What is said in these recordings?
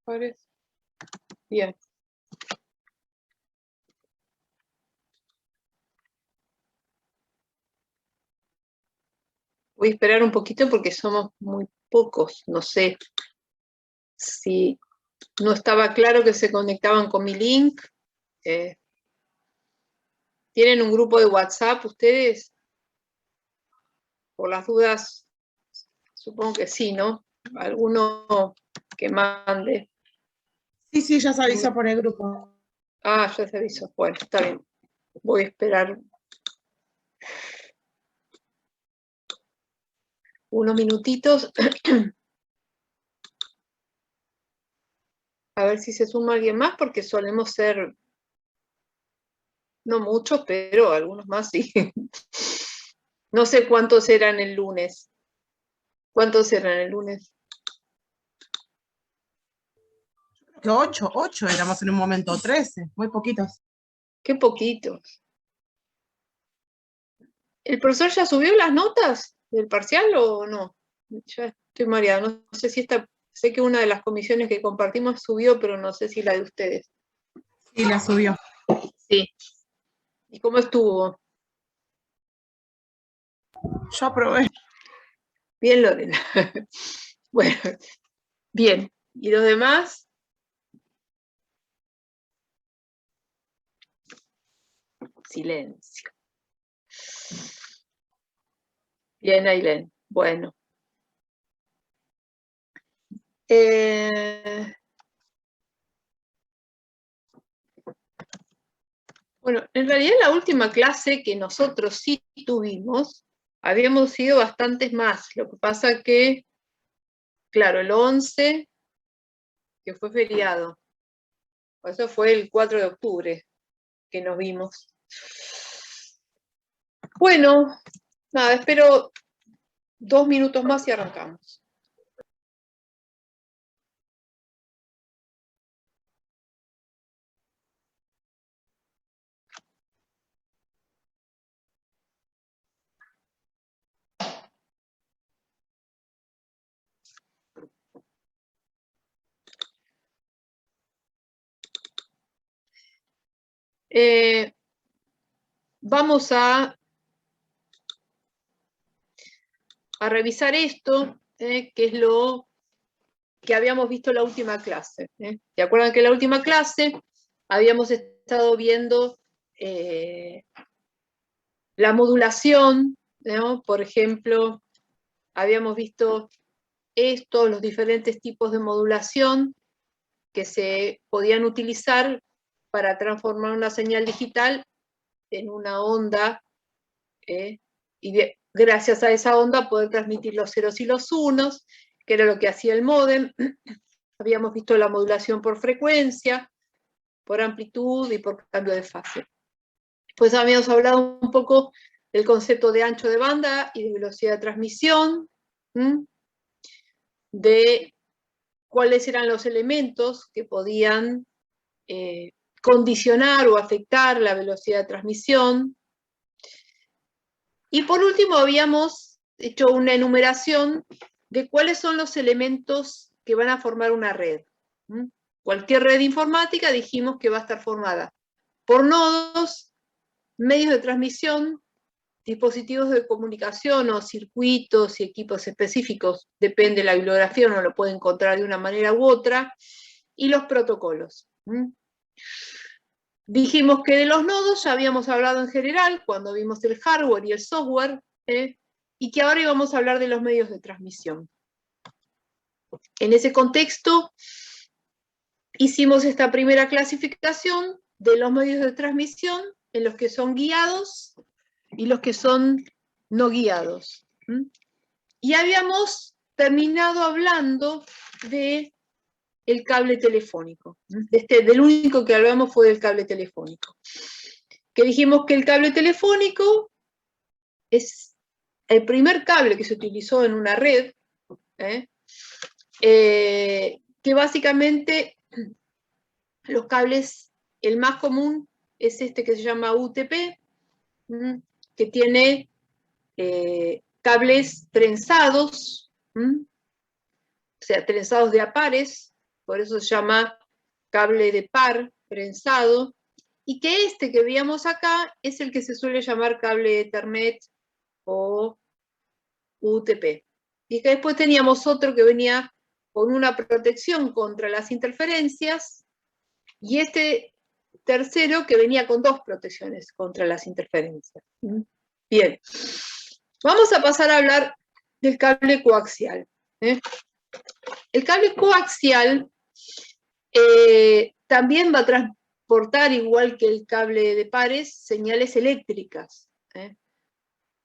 parece. Bien. Voy a esperar un poquito porque somos muy pocos. No sé si no estaba claro que se conectaban con mi link. ¿Tienen un grupo de WhatsApp ustedes? Por las dudas, supongo que sí, ¿no? Alguno que mande. Sí, ya se avisó por el grupo. Ah, ya se avisó. Bueno, está bien. Voy a esperar unos minutitos. A ver si se suma alguien más, porque solemos ser, no muchos, pero algunos más sí. No sé cuántos eran el lunes. ¿Cuántos eran el lunes? Que 8 éramos en un momento, 13, muy poquitos. Qué poquitos. ¿El profesor ya subió las notas del parcial o no? Ya estoy mareada. No sé si sé que una de las comisiones que compartimos subió, pero no sé si la de ustedes. Sí, la subió. Sí. ¿Y cómo estuvo? Yo aprobé. Bien, Lorena. Bueno, bien. ¿Y los demás? Silencio. Bien, Ailén. Bueno. Bueno, en realidad la última clase que nosotros sí tuvimos, habíamos sido bastantes más. Lo que pasa que, claro, el 11, que fue feriado, eso fue el 4 de octubre que nos vimos. Bueno, nada, espero 2 minutos más y arrancamos. Vamos a revisar esto, que es lo que habíamos visto en la última clase. ¿Se acuerdan que en la última clase habíamos estado viendo la modulación, ¿no? Por ejemplo, habíamos visto los diferentes tipos de modulación que se podían utilizar para transformar una señal digital en una onda, y gracias a esa onda poder transmitir los ceros y los unos, que era lo que hacía el módem. Habíamos visto la modulación por frecuencia, por amplitud y por cambio de fase. Pues habíamos hablado un poco del concepto de ancho de banda y de velocidad de transmisión, de cuáles eran los elementos que podían condicionar o afectar la velocidad de transmisión. Y por último habíamos hecho una enumeración de cuáles son los elementos que van a formar una red. Cualquier red informática dijimos que va a estar formada por nodos, medios de transmisión, dispositivos de comunicación o circuitos y equipos específicos, depende de la bibliografía, uno lo puede encontrar de una manera u otra, y los protocolos. Dijimos que de los nodos ya habíamos hablado en general cuando vimos el hardware y el software, y que ahora íbamos a hablar de los medios de transmisión. En ese contexto, hicimos esta primera clasificación de los medios de transmisión en los que son guiados y los que son no guiados. Y habíamos terminado hablando del cable telefónico. Del único que hablamos fue del cable telefónico. Que dijimos que el cable telefónico es el primer cable que se utilizó en una red, que básicamente los cables, el más común es este que se llama UTP, que tiene cables trenzados, o sea, trenzados de a pares, por eso se llama cable de par, prensado, y que este que veíamos acá es el que se suele llamar cable Ethernet o UTP. Y que después teníamos otro que venía con una protección contra las interferencias, y este tercero que venía con dos protecciones contra las interferencias. Bien, vamos a pasar a hablar del cable coaxial. El cable coaxial también va a transportar, igual que el cable de pares, señales eléctricas.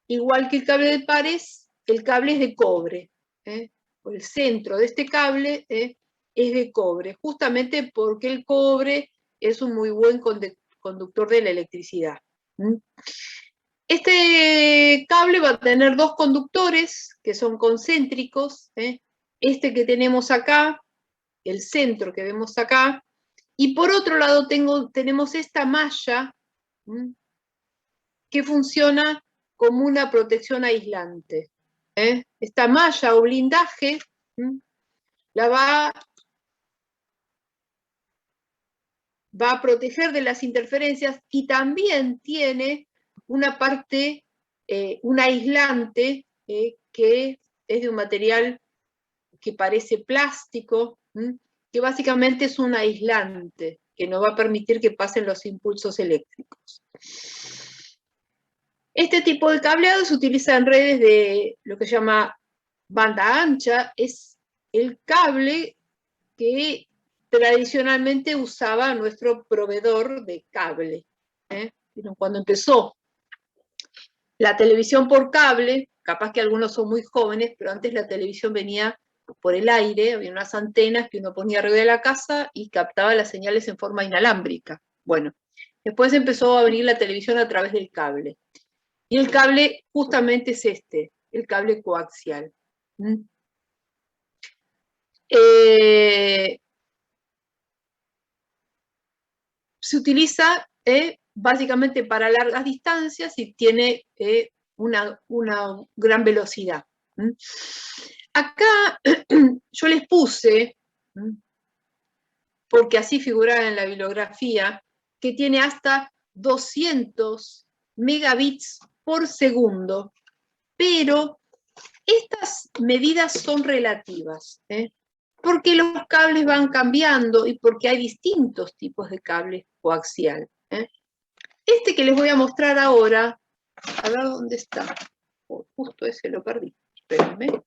Igual que el cable de pares, el cable es de cobre. El centro de este cable es de cobre, justamente porque el cobre es un muy buen conductor de la electricidad. Este cable va a tener dos conductores que son concéntricos. Este que tenemos acá, el centro que vemos acá, y por otro lado tenemos esta malla que funciona como una protección aislante. Esta malla o blindaje la va a proteger de las interferencias, y también tiene una parte, un aislante que es de un material que parece plástico, que básicamente es un aislante que no va a permitir que pasen los impulsos eléctricos. Este tipo de cableado se utiliza en redes de lo que se llama banda ancha. Es el cable que tradicionalmente usaba nuestro proveedor de cable. Cuando empezó la televisión por cable, capaz que algunos son muy jóvenes, pero antes la televisión venía por el aire, había unas antenas que uno ponía arriba de la casa y captaba las señales en forma inalámbrica. Bueno, después empezó a venir la televisión a través del cable. Y el cable justamente es este, el cable coaxial. Se utiliza básicamente para largas distancias y tiene una gran velocidad. Acá yo les puse, porque así figuraba en la bibliografía, que tiene hasta 200 megabits por segundo, pero estas medidas son relativas, porque los cables van cambiando y porque hay distintos tipos de cables coaxial. Este que les voy a mostrar ahora, a ver dónde está. Oh, justo ese lo perdí, espérenme.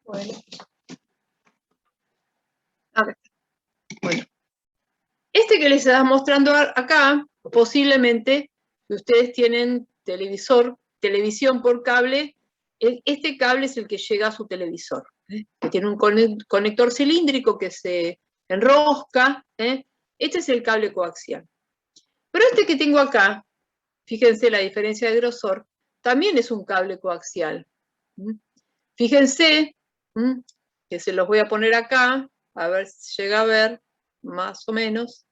Bueno. Bueno. Este que les estaba mostrando acá, posiblemente, si ustedes tienen televisión por cable, este cable es el que llega a su televisor, que tiene un conector cilíndrico que se enrosca. Este es el cable coaxial. Pero este que tengo acá, fíjense la diferencia de grosor, también es un cable coaxial. Fíjense que se los voy a poner acá, a ver si llega a ver, más o menos.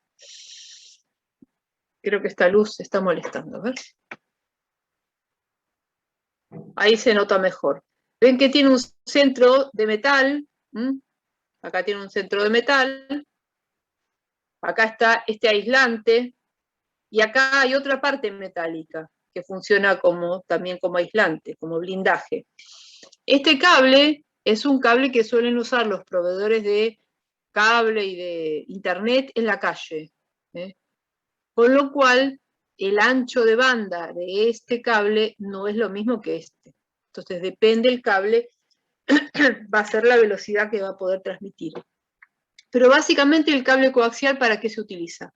Creo que esta luz está molestando, a ver. Ahí se nota mejor. Ven que tiene un centro de metal. Acá tiene un centro de metal. Acá está este aislante. Y acá hay otra parte metálica que funciona también como aislante, como blindaje. Este cable es un cable que suelen usar los proveedores de cable y de internet en la calle. Con lo cual, el ancho de banda de este cable no es lo mismo que este. Entonces, depende del cable, va a ser la velocidad que va a poder transmitir. Pero básicamente el cable coaxial, ¿para qué se utiliza?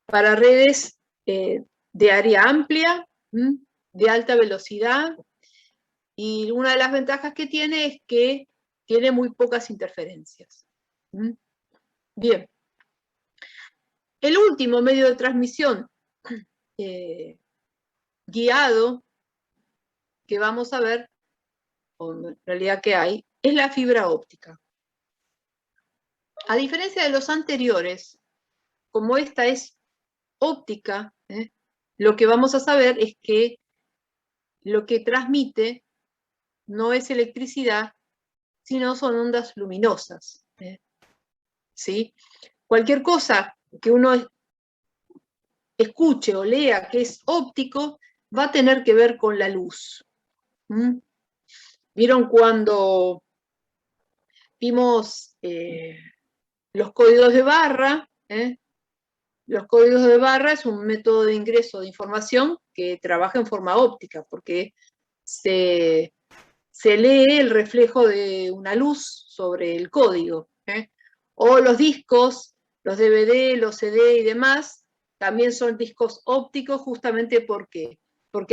Para redes de área amplia, de alta velocidad, y una de las ventajas que tiene es que tiene muy pocas interferencias. Bien. El último medio de transmisión guiado que vamos a ver, o en realidad que hay, es la fibra óptica. A diferencia de los anteriores, como esta es óptica, lo que vamos a saber es que lo que transmite no es electricidad, sino son ondas luminosas. ¿Sí? Cualquier cosa que uno escuche o lea que es óptico, va a tener que ver con la luz. ¿Vieron cuando vimos los códigos de barra? Los códigos de barra es un método de ingreso de información que trabaja en forma óptica, porque se lee el reflejo de una luz sobre el código. O los discos, los DVD, los CD y demás, también son discos ópticos justamente porque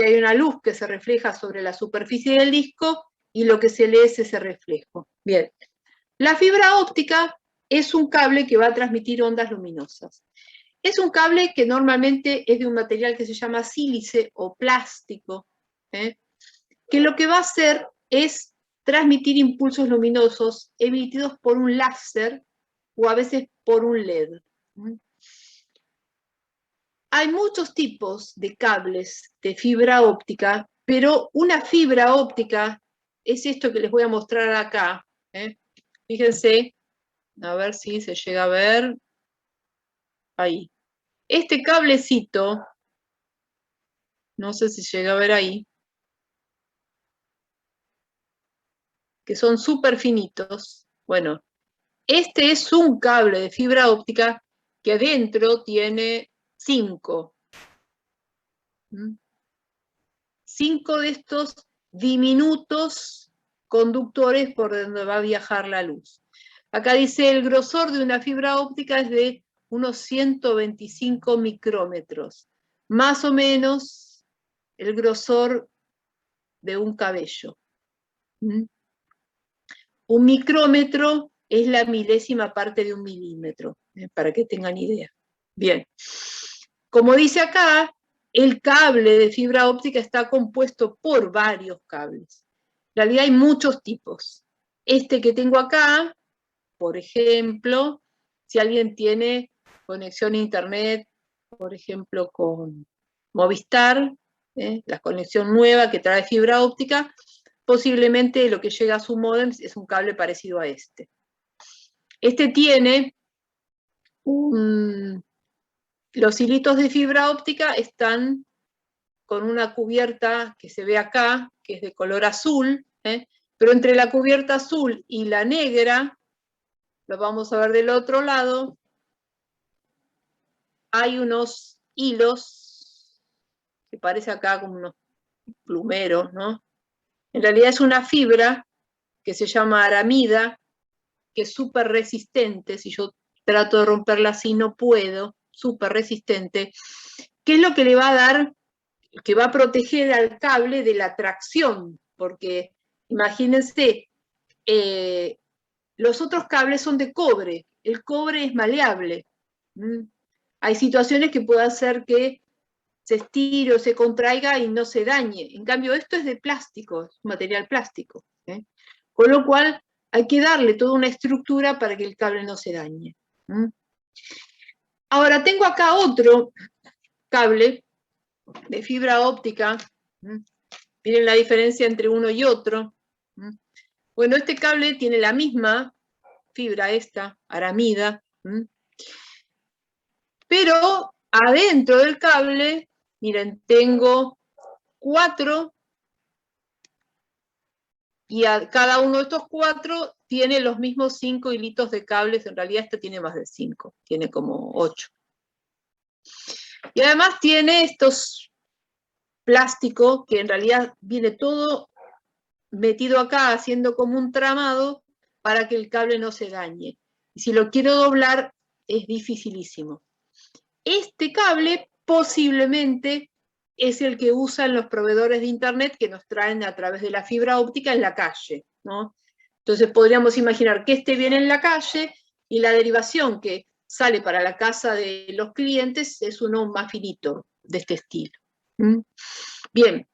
hay una luz que se refleja sobre la superficie del disco y lo que se lee es ese reflejo. Bien, la fibra óptica es un cable que va a transmitir ondas luminosas. Es un cable que normalmente es de un material que se llama sílice o plástico, que lo que va a hacer es transmitir impulsos luminosos emitidos por un láser o a veces por un LED. Hay muchos tipos de cables de fibra óptica, pero una fibra óptica es esto que les voy a mostrar acá. Fíjense, a ver si se llega a ver. Ahí. Este cablecito, no sé si llega a ver ahí, que son súper finitos. Bueno, este es un cable de fibra óptica que adentro tiene 5. 5 de estos diminutos conductores por donde va a viajar la luz. Acá dice el grosor de una fibra óptica es de unos 125 micrómetros, más o menos el grosor de un cabello. Un micrómetro es la milésima parte de un milímetro, para que tengan idea. Bien, como dice acá, el cable de fibra óptica está compuesto por varios cables. En realidad hay muchos tipos. Este que tengo acá, por ejemplo, si alguien tiene conexión a internet, por ejemplo, con Movistar, la conexión nueva que trae fibra óptica, posiblemente lo que llega a su módem es un cable parecido a este. Este tiene los hilitos de fibra óptica están con una cubierta que se ve acá, que es de color azul, pero entre la cubierta azul y la negra, lo vamos a ver del otro lado, hay unos hilos, que parece acá como unos plumeros, ¿no? En realidad es una fibra que se llama aramida, que es súper resistente, si yo trato de romperla así no puedo, súper resistente, ¿qué es lo que le va a dar, que va a proteger al cable de la tracción? Porque imagínense, los otros cables son de cobre, el cobre es maleable. Hay situaciones que puede hacer que se estire o se contraiga y no se dañe. En cambio, esto es de plástico, es material plástico. Con lo cual, hay que darle toda una estructura para que el cable no se dañe. Ahora, tengo acá otro cable de fibra óptica. Miren la diferencia entre uno y otro. Bueno, este cable tiene la misma fibra, esta, aramida, pero adentro del cable, miren, tengo 4, y a cada uno de estos 4 tiene los mismos 5 hilitos de cables. En realidad este tiene más de 5, tiene como 8. Y además tiene estos plásticos que en realidad viene todo metido acá, haciendo como un tramado para que el cable no se dañe. Y si lo quiero doblar, es dificilísimo. Este cable posiblemente es el que usan los proveedores de internet que nos traen a través de la fibra óptica en la calle, ¿no? Entonces podríamos imaginar que este viene en la calle y la derivación que sale para la casa de los clientes es uno más finito de este estilo. Bien,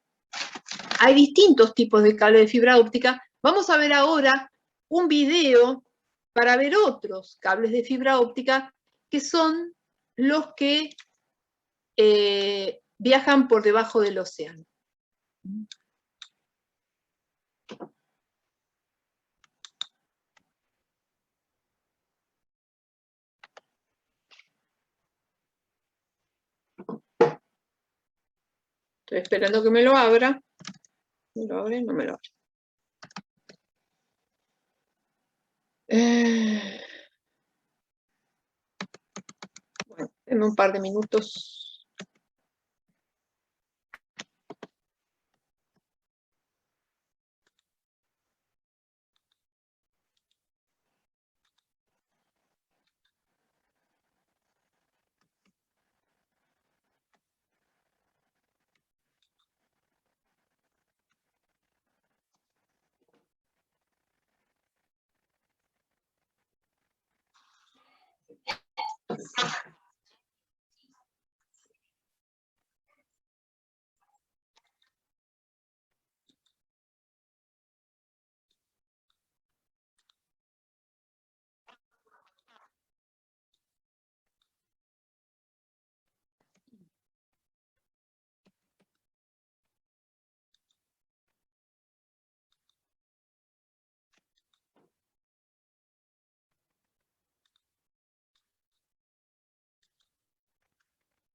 hay distintos tipos de cable de fibra óptica. Vamos a ver ahora un video para ver otros cables de fibra óptica que son los que viajan por debajo del océano. Estoy esperando que me lo abra. ¿Me lo abre? No me lo abre. Bueno, en un par de minutos.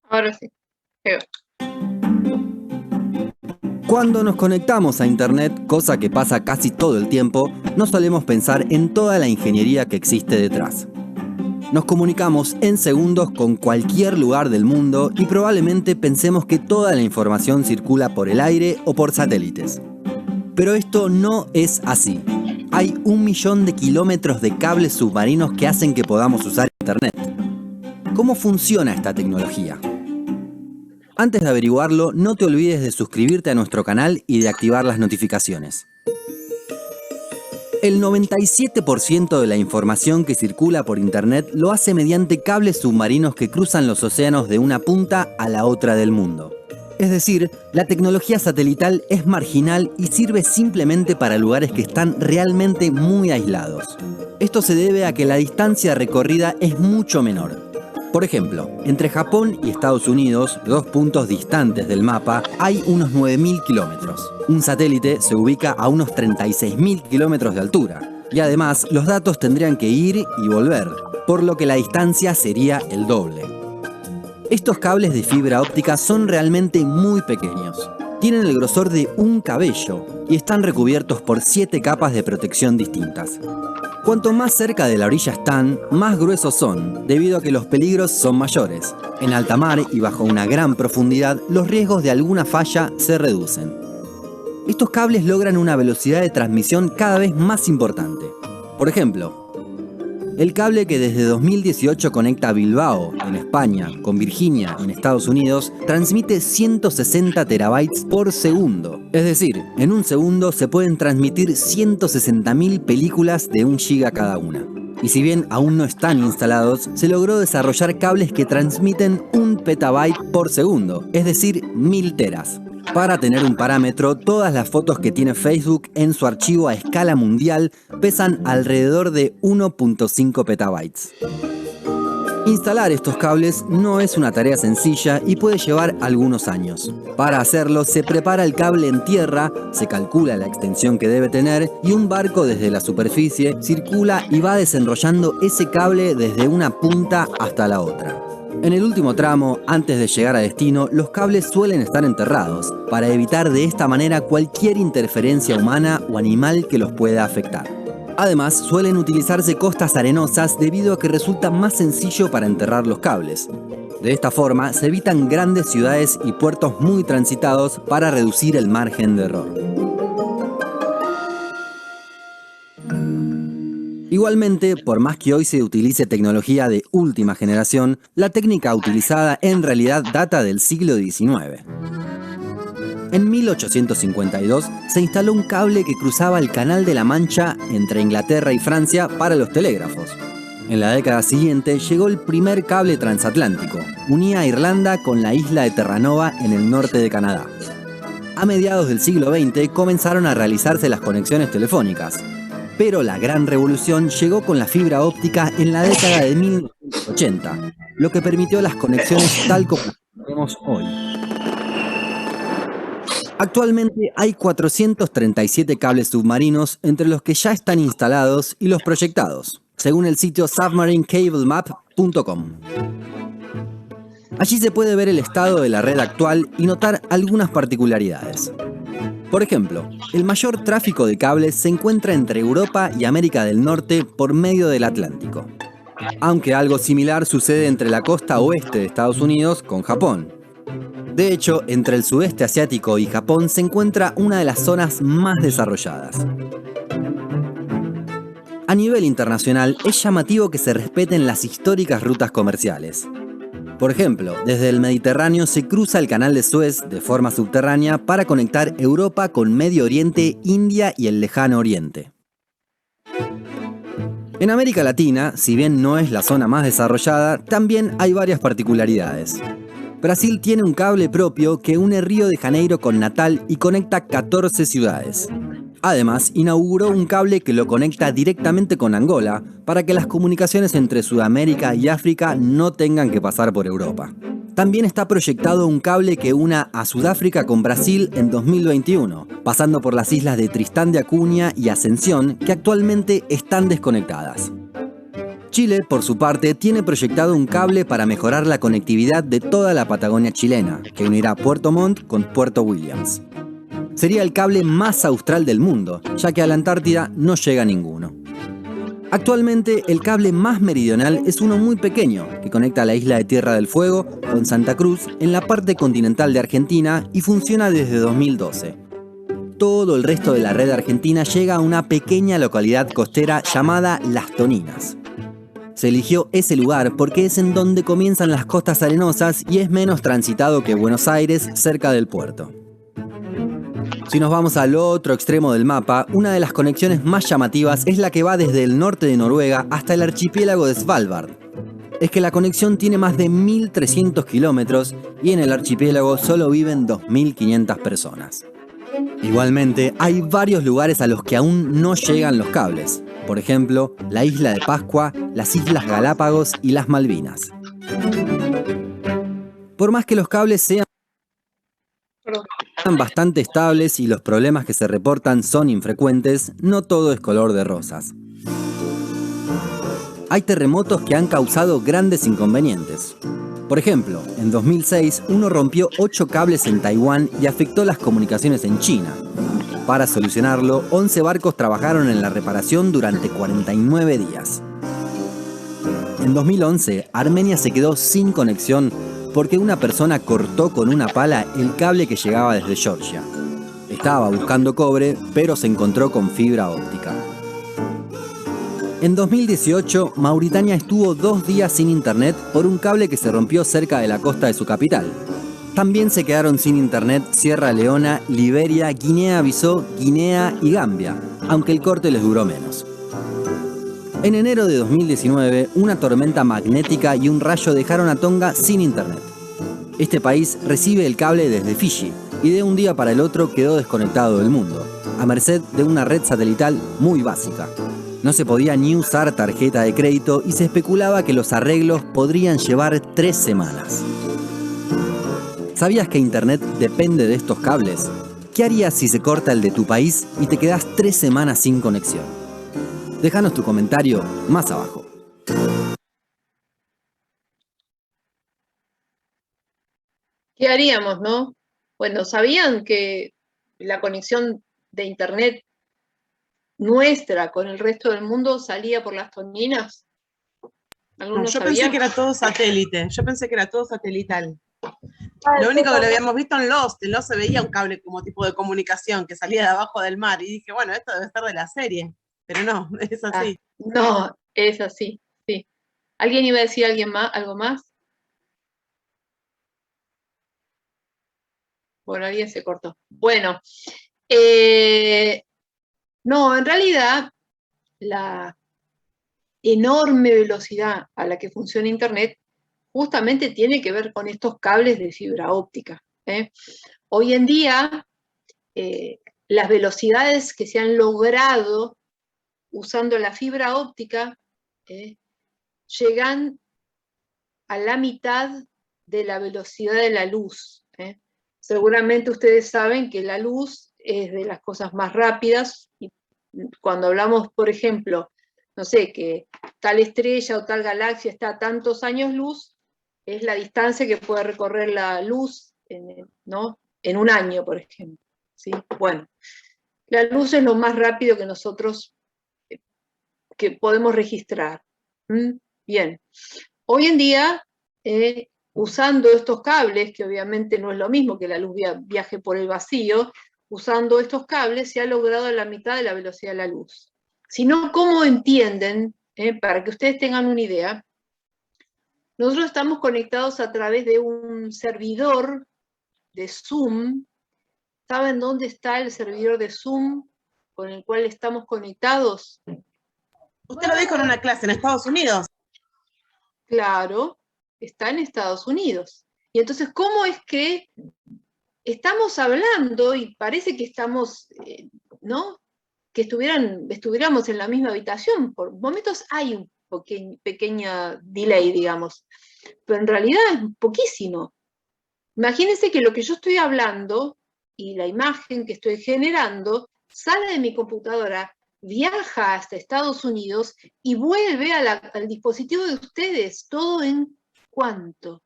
Ahora sí. Cuando nos conectamos a Internet, cosa que pasa casi todo el tiempo, no solemos pensar en toda la ingeniería que existe detrás. Nos comunicamos en segundos con cualquier lugar del mundo y probablemente pensemos que toda la información circula por el aire o por satélites. Pero esto no es así. Hay 1 millón de kilómetros de cables submarinos que hacen que podamos usar Internet. ¿Cómo funciona esta tecnología? Antes de averiguarlo, no te olvides de suscribirte a nuestro canal y de activar las notificaciones. El 97% de la información que circula por Internet lo hace mediante cables submarinos que cruzan los océanos de una punta a la otra del mundo. Es decir, la tecnología satelital es marginal y sirve simplemente para lugares que están realmente muy aislados. Esto se debe a que la distancia recorrida es mucho menor. Por ejemplo, entre Japón y Estados Unidos, 2 puntos distantes del mapa, hay unos 9.000 kilómetros. Un satélite se ubica a unos 36.000 kilómetros de altura. Y además, los datos tendrían que ir y volver, por lo que la distancia sería el doble. Estos cables de fibra óptica son realmente muy pequeños. Tienen el grosor de un cabello y están recubiertos por 7 capas de protección distintas. Cuanto más cerca de la orilla están, más gruesos son, debido a que los peligros son mayores. En alta mar y bajo una gran profundidad, los riesgos de alguna falla se reducen. Estos cables logran una velocidad de transmisión cada vez más importante. Por ejemplo, el cable que desde 2018 conecta Bilbao, en España, con Virginia, en Estados Unidos, transmite 160 terabytes por segundo. Es decir, en un segundo se pueden transmitir 160.000 películas de 1 giga cada una. Y si bien aún no están instalados, se logró desarrollar cables que transmiten 1 petabyte por segundo, es decir, 1000 teras. Para tener un parámetro, todas las fotos que tiene Facebook en su archivo a escala mundial pesan alrededor de 1.5 petabytes. Instalar estos cables no es una tarea sencilla y puede llevar algunos años. Para hacerlo, se prepara el cable en tierra, se calcula la extensión que debe tener y un barco desde la superficie circula y va desenrollando ese cable desde una punta hasta la otra. En el último tramo, antes de llegar a destino, los cables suelen estar enterrados, para evitar de esta manera cualquier interferencia humana o animal que los pueda afectar. Además, suelen utilizarse costas arenosas debido a que resulta más sencillo para enterrar los cables. De esta forma, se evitan grandes ciudades y puertos muy transitados para reducir el margen de error. Igualmente, por más que hoy se utilice tecnología de última generación, la técnica utilizada en realidad data del siglo XIX. En 1852 se instaló un cable que cruzaba el Canal de la Mancha entre Inglaterra y Francia para los telégrafos. En la década siguiente llegó el primer cable transatlántico. Unía a Irlanda con la isla de Terranova en el norte de Canadá. A mediados del siglo XX comenzaron a realizarse las conexiones telefónicas. Pero la gran revolución llegó con la fibra óptica en la década de 1980, lo que permitió las conexiones tal como las tenemos hoy. Actualmente hay 437 cables submarinos entre los que ya están instalados y los proyectados, según el sitio submarinecablemap.com. Allí se puede ver el estado de la red actual y notar algunas particularidades. Por ejemplo, el mayor tráfico de cables se encuentra entre Europa y América del Norte por medio del Atlántico. Aunque algo similar sucede entre la costa oeste de Estados Unidos con Japón. De hecho, entre el sudeste asiático y Japón se encuentra una de las zonas más desarrolladas. A nivel internacional, es llamativo que se respeten las históricas rutas comerciales. Por ejemplo, desde el Mediterráneo se cruza el Canal de Suez de forma subterránea para conectar Europa con Medio Oriente, India y el Lejano Oriente. En América Latina, si bien no es la zona más desarrollada, también hay varias particularidades. Brasil tiene un cable propio que une Río de Janeiro con Natal y conecta 14 ciudades. Además, inauguró un cable que lo conecta directamente con Angola para que las comunicaciones entre Sudamérica y África no tengan que pasar por Europa. También está proyectado un cable que una a Sudáfrica con Brasil en 2021, pasando por las islas de Tristán de Acuña y Ascensión, que actualmente están desconectadas. Chile, por su parte, tiene proyectado un cable para mejorar la conectividad de toda la Patagonia chilena, que unirá Puerto Montt con Puerto Williams. Sería el cable más austral del mundo, ya que a la Antártida no llega ninguno. Actualmente, el cable más meridional es uno muy pequeño, que conecta la isla de Tierra del Fuego con Santa Cruz en la parte continental de Argentina y funciona desde 2012. Todo el resto de la red argentina llega a una pequeña localidad costera llamada Las Toninas. Se eligió ese lugar porque es en donde comienzan las costas arenosas y es menos transitado que Buenos Aires, cerca del puerto. Si nos vamos al otro extremo del mapa, una de las conexiones más llamativas es la que va desde el norte de Noruega hasta el archipiélago de Svalbard. Es que la conexión tiene más de 1.300 kilómetros y en el archipiélago solo viven 2.500 personas. Igualmente, hay varios lugares a los que aún no llegan los cables. Por ejemplo, la isla de Pascua, las Islas Galápagos y las Malvinas. Por más que los cables sean bastante estables y los problemas que se reportan son infrecuentes, no todo es color de rosas. Hay terremotos que han causado grandes inconvenientes. Por ejemplo, en 2006 uno rompió 8 cables en Taiwán y afectó las comunicaciones en China. Para solucionarlo, 11 barcos trabajaron en la reparación durante 49 días. En 2011, Armenia se quedó sin conexión porque una persona cortó con una pala el cable que llegaba desde Georgia. Estaba buscando cobre, pero se encontró con fibra óptica. En 2018, Mauritania estuvo 2 días sin internet por un cable que se rompió cerca de la costa de su capital. También se quedaron sin internet Sierra Leona, Liberia, Guinea-Bissau, Guinea y Gambia, aunque el corte les duró menos. En enero de 2019, una tormenta magnética y un rayo dejaron a Tonga sin internet. Este país recibe el cable desde Fiji y de un día para el otro quedó desconectado del mundo, a merced de una red satelital muy básica. No se podía ni usar tarjeta de crédito y se especulaba que los arreglos podrían llevar 3 semanas. ¿Sabías que Internet depende de estos cables? ¿Qué harías si se corta el de tu país y te quedás 3 semanas sin conexión? Déjanos tu comentario más abajo. ¿Qué haríamos, no? Bueno, ¿sabían que la conexión de Internet nuestra con el resto del mundo salía por las Toninas? No, yo pensé que era todo satélite, yo pensé que era todo satelital. Lo único que lo habíamos visto en Lost se veía un cable como tipo de comunicación que salía de abajo del mar y dije, bueno, esto debe ser de la serie, pero no, es así. No, es así, sí. ¿Alguien iba a decir algo más? Bueno, alguien se cortó. Bueno, no, en realidad la enorme velocidad a la que funciona Internet justamente tiene que ver con estos cables de fibra óptica. Hoy en día, las velocidades que se han logrado usando la fibra óptica llegan a la mitad de la velocidad de la luz. Seguramente ustedes saben que la luz es de las cosas más rápidas, y cuando hablamos, por ejemplo, no sé, que tal estrella o tal galaxia está a tantos años luz, es la distancia que puede recorrer la luz, ¿no? En un año, por ejemplo. ¿Sí? Bueno, la luz es lo más rápido que nosotros que podemos registrar. Bien. Hoy en día, usando estos cables, que obviamente no es lo mismo que la luz viaje por el vacío, usando estos cables se ha logrado la mitad de la velocidad de la luz. Si no, ¿cómo entienden? Para que ustedes tengan una idea, nosotros estamos conectados a través de un servidor de Zoom. ¿Saben dónde está el servidor de Zoom con el cual estamos conectados? Usted lo dijo en una clase en Estados Unidos. Claro, está en Estados Unidos. Y entonces, ¿cómo es que estamos hablando y parece que estamos, ¿no? Que estuviéramos en la misma habitación? Por momentos hay un pequeño delay, digamos, pero en realidad es poquísimo. Imagínense que lo que yo estoy hablando y la imagen que estoy generando sale de mi computadora, viaja hasta Estados Unidos y vuelve al dispositivo de ustedes. ¿Todo en cuánto?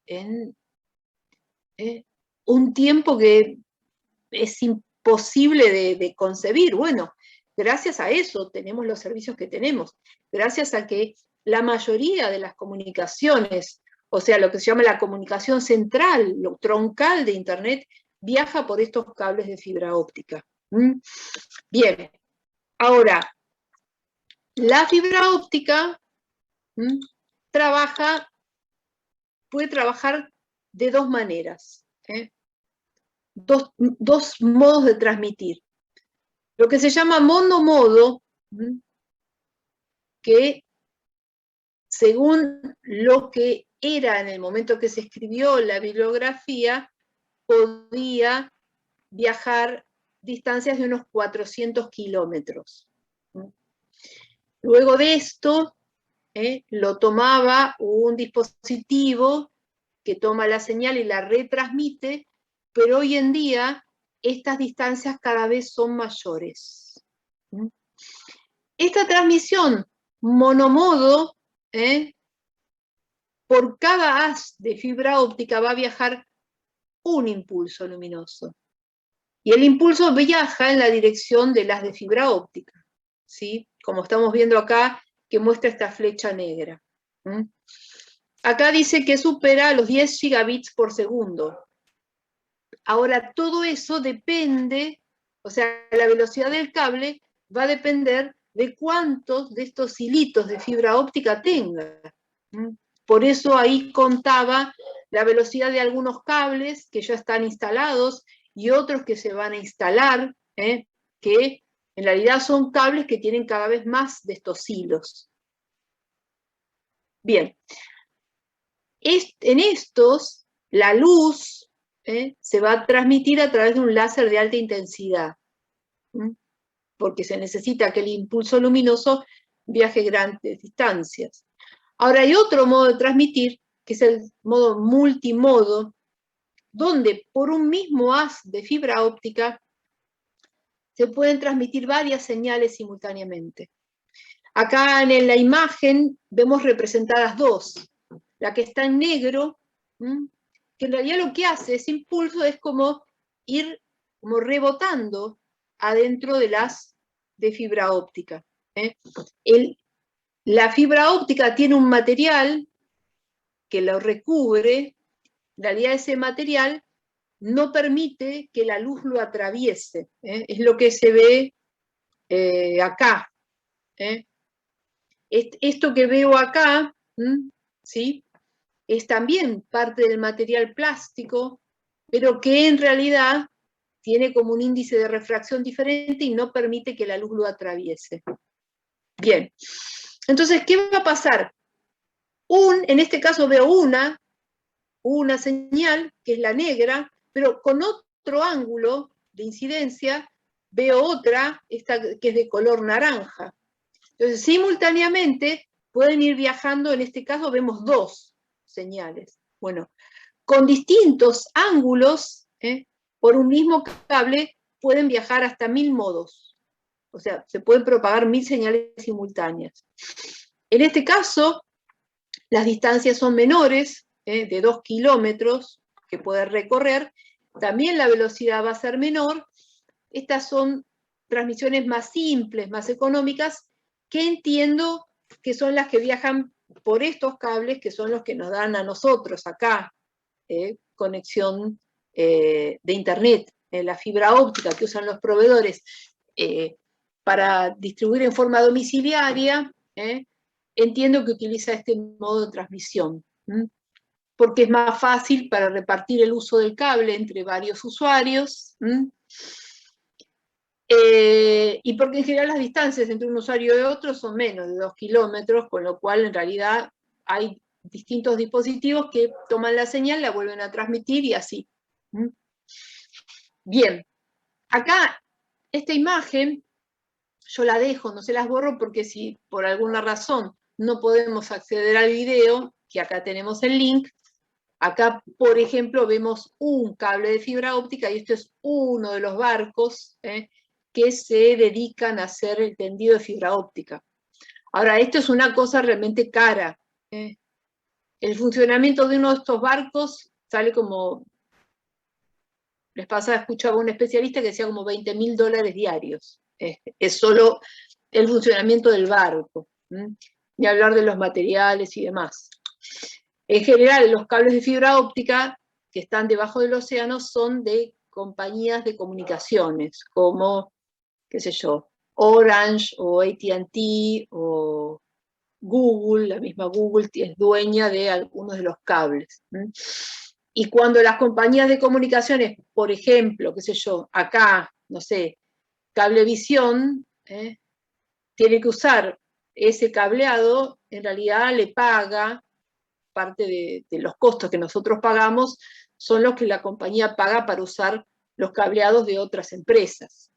En un tiempo que es imposible de concebir. Bueno, gracias a eso tenemos los servicios que tenemos, gracias a que la mayoría de las comunicaciones, o sea, lo que se llama la comunicación central, lo troncal de Internet, viaja por estos cables de fibra óptica. Bien, ahora, la fibra óptica puede trabajar de dos maneras, dos modos de transmitir. Lo que se llama monomodo, que según lo que era en el momento que se escribió la bibliografía, podía viajar distancias de unos 400 kilómetros. Luego de esto, lo tomaba un dispositivo que toma la señal y la retransmite, pero hoy en día estas distancias cada vez son mayores. Esta transmisión monomodo, por cada haz de fibra óptica va a viajar un impulso luminoso. Y el impulso viaja en la dirección de las de fibra óptica, ¿sí? Como estamos viendo acá, que muestra esta flecha negra. Acá dice que supera los 10 gigabits por segundo. Ahora, todo eso depende, o sea, la velocidad del cable va a depender de cuántos de estos hilitos de fibra óptica tenga. Por eso ahí contaba la velocidad de algunos cables que ya están instalados y otros que se van a instalar, que en realidad son cables que tienen cada vez más de estos hilos. Bien, en estos, la luz se va a transmitir a través de un láser de alta intensidad, porque se necesita que el impulso luminoso viaje grandes distancias. Ahora hay otro modo de transmitir, que es el modo multimodo, donde por un mismo haz de fibra óptica se pueden transmitir varias señales simultáneamente. Acá en la imagen vemos representadas dos. La que está en negro, que en realidad lo que hace ese impulso es como ir como rebotando adentro de las de fibra óptica. La fibra óptica tiene un material que lo recubre. En realidad ese material no permite que la luz lo atraviese. Es lo que se ve acá. Esto que veo acá, ¿sí? Es también parte del material plástico, pero que en realidad tiene como un índice de refracción diferente y no permite que la luz lo atraviese. Bien, entonces, ¿qué va a pasar? En este caso veo una señal, que es la negra, pero con otro ángulo de incidencia veo otra, esta que es de color naranja. Entonces, simultáneamente pueden ir viajando, en este caso vemos dos señales. Bueno, con distintos ángulos, por un mismo cable, pueden viajar hasta 1000 modos. O sea, se pueden propagar 1000 señales simultáneas. En este caso, las distancias son menores, de 2 kilómetros que puede recorrer, también la velocidad va a ser menor. Estas son transmisiones más simples, más económicas, que entiendo que son las que viajan por estos cables, que son los que nos dan a nosotros acá conexión de internet, la fibra óptica que usan los proveedores para distribuir en forma domiciliaria. Entiendo que utiliza este modo de transmisión, porque es más fácil para repartir el uso del cable entre varios usuarios, y porque en general las distancias entre un usuario y otro son menos de 2 kilómetros, con lo cual en realidad hay distintos dispositivos que toman la señal, la vuelven a transmitir y así. Bien, acá esta imagen yo la dejo, no se las borro, porque si por alguna razón no podemos acceder al video, que acá tenemos el link, acá, por ejemplo, vemos un cable de fibra óptica, y esto es uno de los barcos que se dedican a hacer el tendido de fibra óptica. Ahora, esto es una cosa realmente cara. El funcionamiento de uno de estos barcos sale como, les pasaba, escuchaba a un especialista que decía como $20.000 diarios. Es solo el funcionamiento del barco, ni hablar de los materiales y demás. En general, los cables de fibra óptica que están debajo del océano son de compañías de comunicaciones, como, qué sé yo, Orange o AT&T o Google. La misma Google es dueña de algunos de los cables. Y cuando las compañías de comunicaciones, por ejemplo, qué sé yo, acá, no sé, Cablevisión, tiene que usar ese cableado, en realidad le paga parte de los costos que nosotros pagamos, son los que la compañía paga para usar los cableados de otras empresas.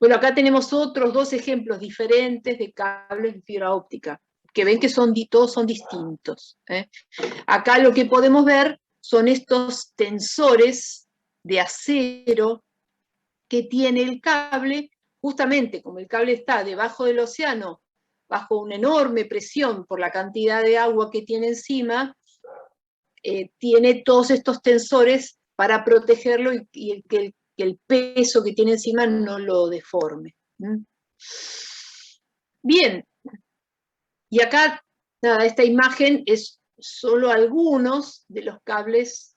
Bueno, acá tenemos otros 2 ejemplos diferentes de cables de fibra óptica, que ven que todos son distintos. Acá lo que podemos ver son estos tensores de acero que tiene el cable, justamente como el cable está debajo del océano, bajo una enorme presión por la cantidad de agua que tiene encima, tiene todos estos tensores para protegerlo y que el peso que tiene encima no lo deforme. Bien, y acá, nada, esta imagen es solo algunos de los cables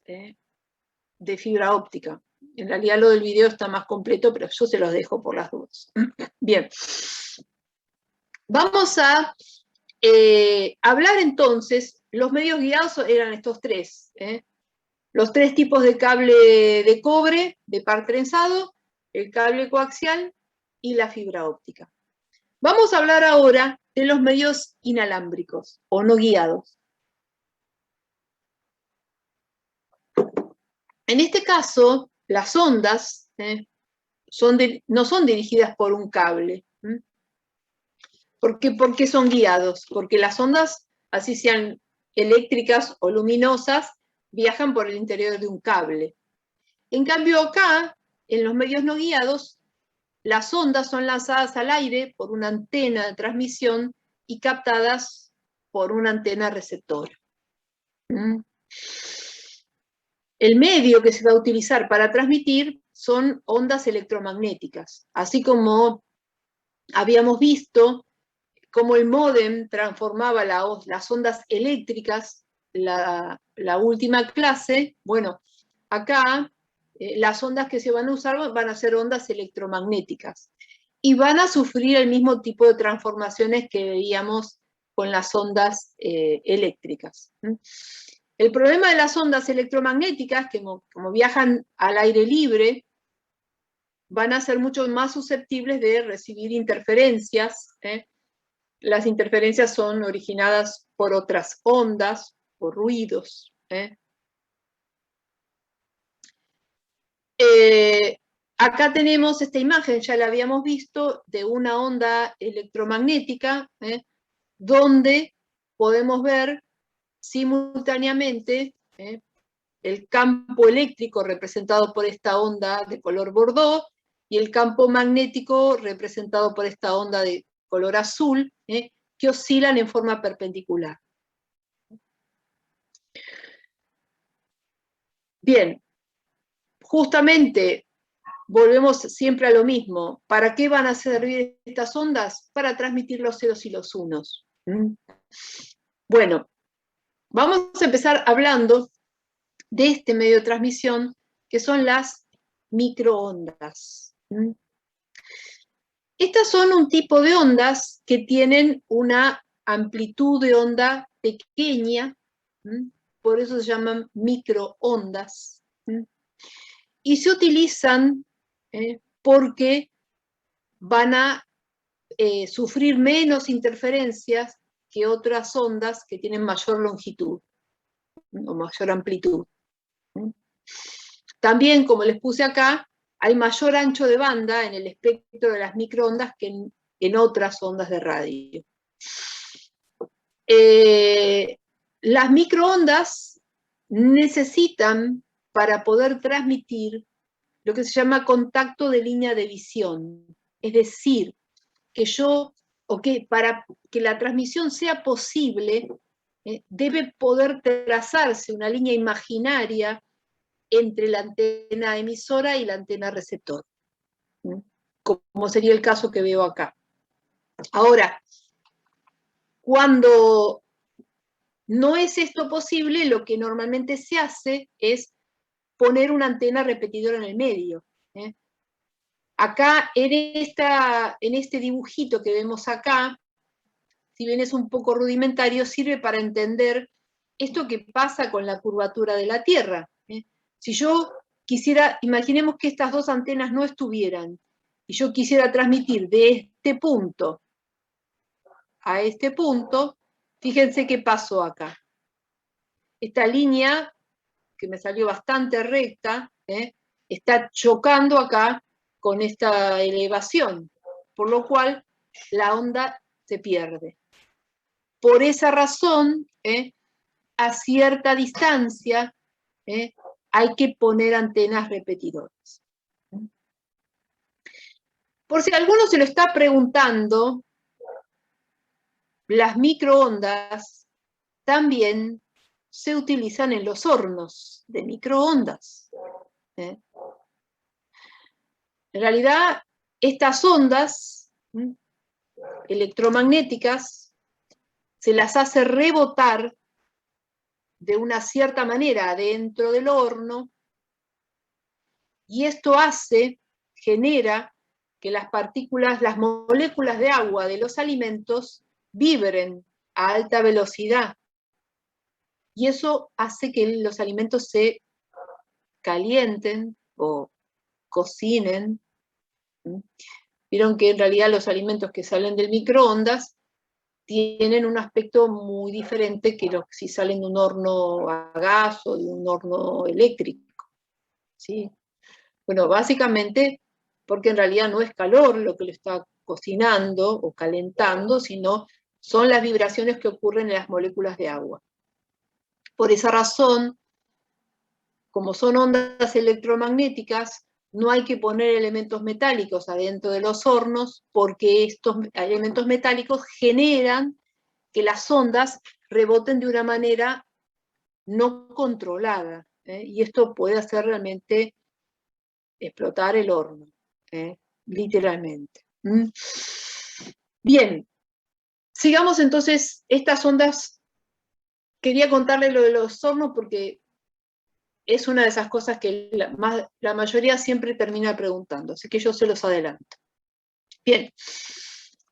de fibra óptica. En realidad lo del video está más completo, pero yo se los dejo por las dudas. Bien. Vamos a hablar entonces, los medios guiados eran estos 3. Los 3 tipos de cable de cobre, de par trenzado, el cable coaxial y la fibra óptica. Vamos a hablar ahora de los medios inalámbricos o no guiados. En este caso, las ondas no son dirigidas por un cable. ¿Por qué son guiados? Porque las ondas, así sean eléctricas o luminosas, viajan por el interior de un cable. En cambio acá, en los medios no guiados, las ondas son lanzadas al aire por una antena de transmisión y captadas por una antena receptora. El medio que se va a utilizar para transmitir son ondas electromagnéticas, así como habíamos visto cómo el módem transformaba las ondas eléctricas, la última clase. Bueno, acá las ondas que se van a usar van a ser ondas electromagnéticas y van a sufrir el mismo tipo de transformaciones que veíamos con las ondas eléctricas. El problema de las ondas electromagnéticas, que como viajan al aire libre, van a ser mucho más susceptibles de recibir interferencias. Las interferencias son originadas por otras ondas, por ruidos. Acá tenemos esta imagen, ya la habíamos visto, de una onda electromagnética, donde podemos ver simultáneamente el campo eléctrico representado por esta onda de color bordó y el campo magnético representado por esta onda de color azul, que oscilan en forma perpendicular. Bien, justamente volvemos siempre a lo mismo. ¿Para qué van a servir estas ondas? Para transmitir los ceros y los unos. Bueno, vamos a empezar hablando de este medio de transmisión, que son las microondas. Estas son un tipo de ondas que tienen una amplitud de onda pequeña, por eso se llaman microondas, y se utilizan porque van a sufrir menos interferencias que otras ondas que tienen mayor longitud o mayor amplitud. También, como les puse acá, hay mayor ancho de banda en el espectro de las microondas que en otras ondas de radio. Las microondas necesitan, para poder transmitir, lo que se llama contacto de línea de visión. Es decir, para que la transmisión sea posible, debe poder trazarse una línea imaginaria entre la antena emisora y la antena receptor, como sería el caso que veo acá. Ahora, cuando no es esto posible, lo que normalmente se hace es poner una antena repetidora en el medio. Acá, en este dibujito que vemos acá, si bien es un poco rudimentario, sirve para entender esto que pasa con la curvatura de la Tierra. Si yo quisiera, imaginemos que estas dos antenas no estuvieran, y yo quisiera transmitir de este punto a este punto, fíjense qué pasó acá. Esta línea, que me salió bastante recta, está chocando acá con esta elevación, por lo cual la onda se pierde. Por esa razón, a cierta distancia, hay que poner antenas repetidoras. Por si alguno se lo está preguntando, las microondas también se utilizan en los hornos de microondas. En realidad, estas ondas electromagnéticas se las hace rebotar de una cierta manera dentro del horno, y esto genera que las partículas, las moléculas de agua de los alimentos vibren a alta velocidad. Y eso hace que los alimentos se calienten o cocinen. Vieron que en realidad los alimentos que salen del microondas tienen un aspecto muy diferente que si salen de un horno a gas o de un horno eléctrico. ¿Sí? Bueno, básicamente porque en realidad no es calor lo que lo está cocinando o calentando, sino son las vibraciones que ocurren en las moléculas de agua. Por esa razón, como son ondas electromagnéticas, no hay que poner elementos metálicos adentro de los hornos, porque estos elementos metálicos generan que las ondas reboten de una manera no controlada, y esto puede hacer realmente explotar el horno, literalmente. Bien, sigamos entonces estas ondas. Quería contarles lo de los hornos porque es una de esas cosas que la mayoría siempre termina preguntando, así que yo se los adelanto. Bien,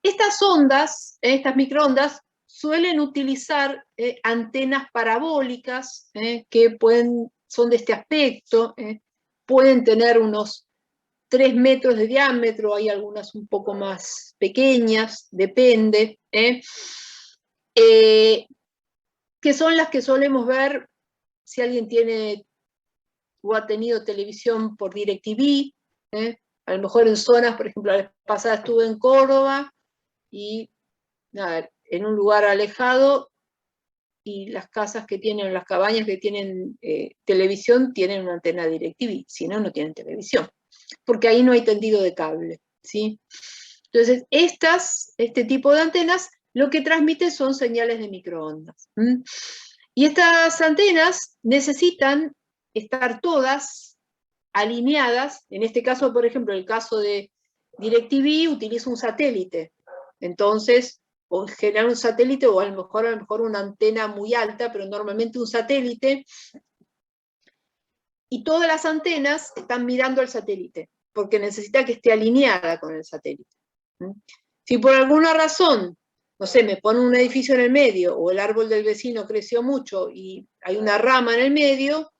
estas ondas, estas microondas, suelen utilizar antenas parabólicas que son de este aspecto, pueden tener unos 3 metros de diámetro, hay algunas un poco más pequeñas, depende, que son las que solemos ver si alguien tiene o ha tenido televisión por DirecTV, a lo mejor en zonas, por ejemplo, la vez pasada estuve en Córdoba y nada, en un lugar alejado, y las casas que tienen, las cabañas que tienen televisión tienen una antena DirecTV, si no, no tienen televisión, porque ahí no hay tendido de cable, ¿sí? Entonces, este tipo de antenas lo que transmiten son señales de microondas. Y estas antenas necesitan estar todas alineadas. En este caso, por ejemplo, el caso de DirecTV utiliza un satélite. Entonces, o generar un satélite, o a lo mejor una antena muy alta, pero normalmente un satélite, y todas las antenas están mirando al satélite, porque necesita que esté alineada con el satélite. Si por alguna razón, no sé, me ponen un edificio en el medio, o el árbol del vecino creció mucho y hay una rama en el medio,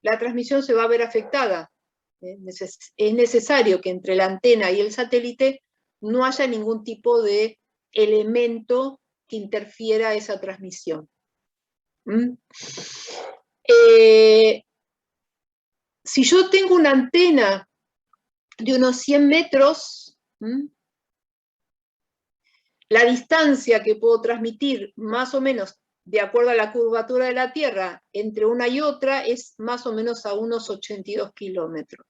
la transmisión se va a ver afectada. Es necesario que entre la antena y el satélite no haya ningún tipo de elemento que interfiera esa transmisión. Si yo tengo una antena de unos 100 metros, la distancia que puedo transmitir, más o menos de acuerdo a la curvatura de la Tierra, entre una y otra, es más o menos a unos 82 kilómetros.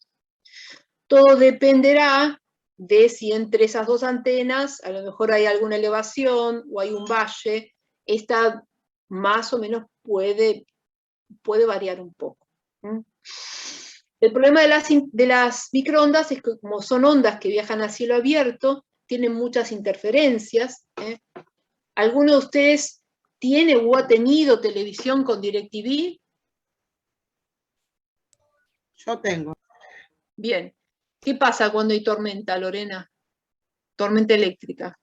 Todo dependerá de si entre esas dos antenas a lo mejor hay alguna elevación o hay un valle. Esta más o menos puede variar un poco. El problema de las microondas es que, como son ondas que viajan a cielo abierto, tienen muchas interferencias. ¿Alguno de ustedes tiene o ha tenido televisión con DirecTV? Yo tengo. Bien. ¿Qué pasa cuando hay tormenta, Lorena? Tormenta eléctrica.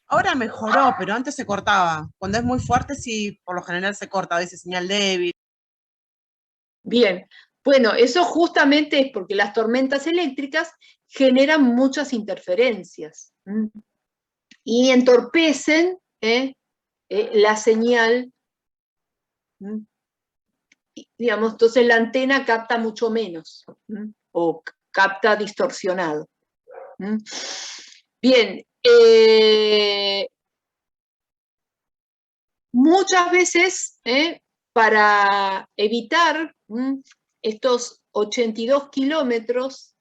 Ahora mejoró, pero antes se cortaba. Cuando es muy fuerte, sí, por lo general se corta, a veces señal débil. Bien. Bueno, eso justamente es porque las tormentas eléctricas generan muchas interferencias y entorpecen la señal. Digamos, entonces la antena capta mucho menos o capta distorsionado. Bien, muchas veces para evitar estos 82 kilómetros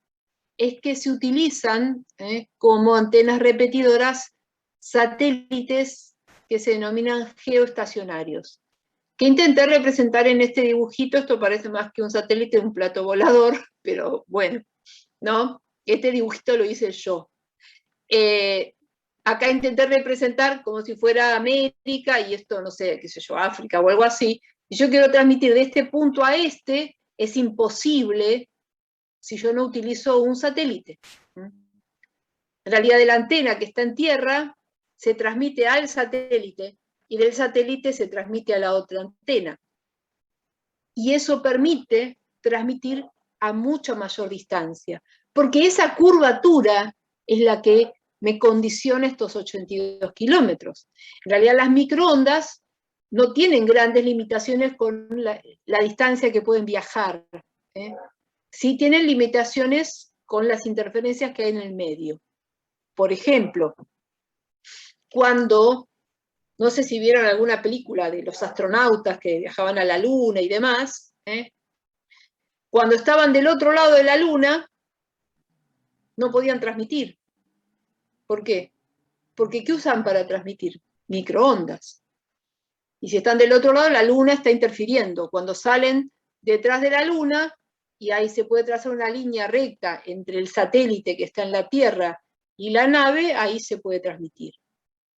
es que se utilizan como antenas repetidoras satélites que se denominan geoestacionarios, que intenté representar en este dibujito. Esto parece más que un satélite, un plato volador, pero bueno, ¿no? Este dibujito lo hice yo. Acá intenté representar como si fuera América y esto, no sé, qué sé yo, África o algo así. Y yo quiero transmitir de este punto a este, es imposible si yo no utilizo un satélite. En realidad, de la antena que está en tierra se transmite al satélite y del satélite se transmite a la otra antena. Y eso permite transmitir a mucha mayor distancia, porque esa curvatura es la que me condiciona estos 82 kilómetros. En realidad las microondas no tienen grandes limitaciones con la distancia que pueden viajar. Sí tienen limitaciones con las interferencias que hay en el medio. Por ejemplo, cuando, no sé si vieron alguna película de los astronautas que viajaban a la Luna y demás, cuando estaban del otro lado de la Luna, no podían transmitir. ¿Por qué? Porque ¿qué usan para transmitir? Microondas. Y si están del otro lado, la Luna está interfiriendo. Cuando salen detrás de la Luna, y ahí se puede trazar una línea recta entre el satélite que está en la Tierra y la nave, ahí se puede transmitir.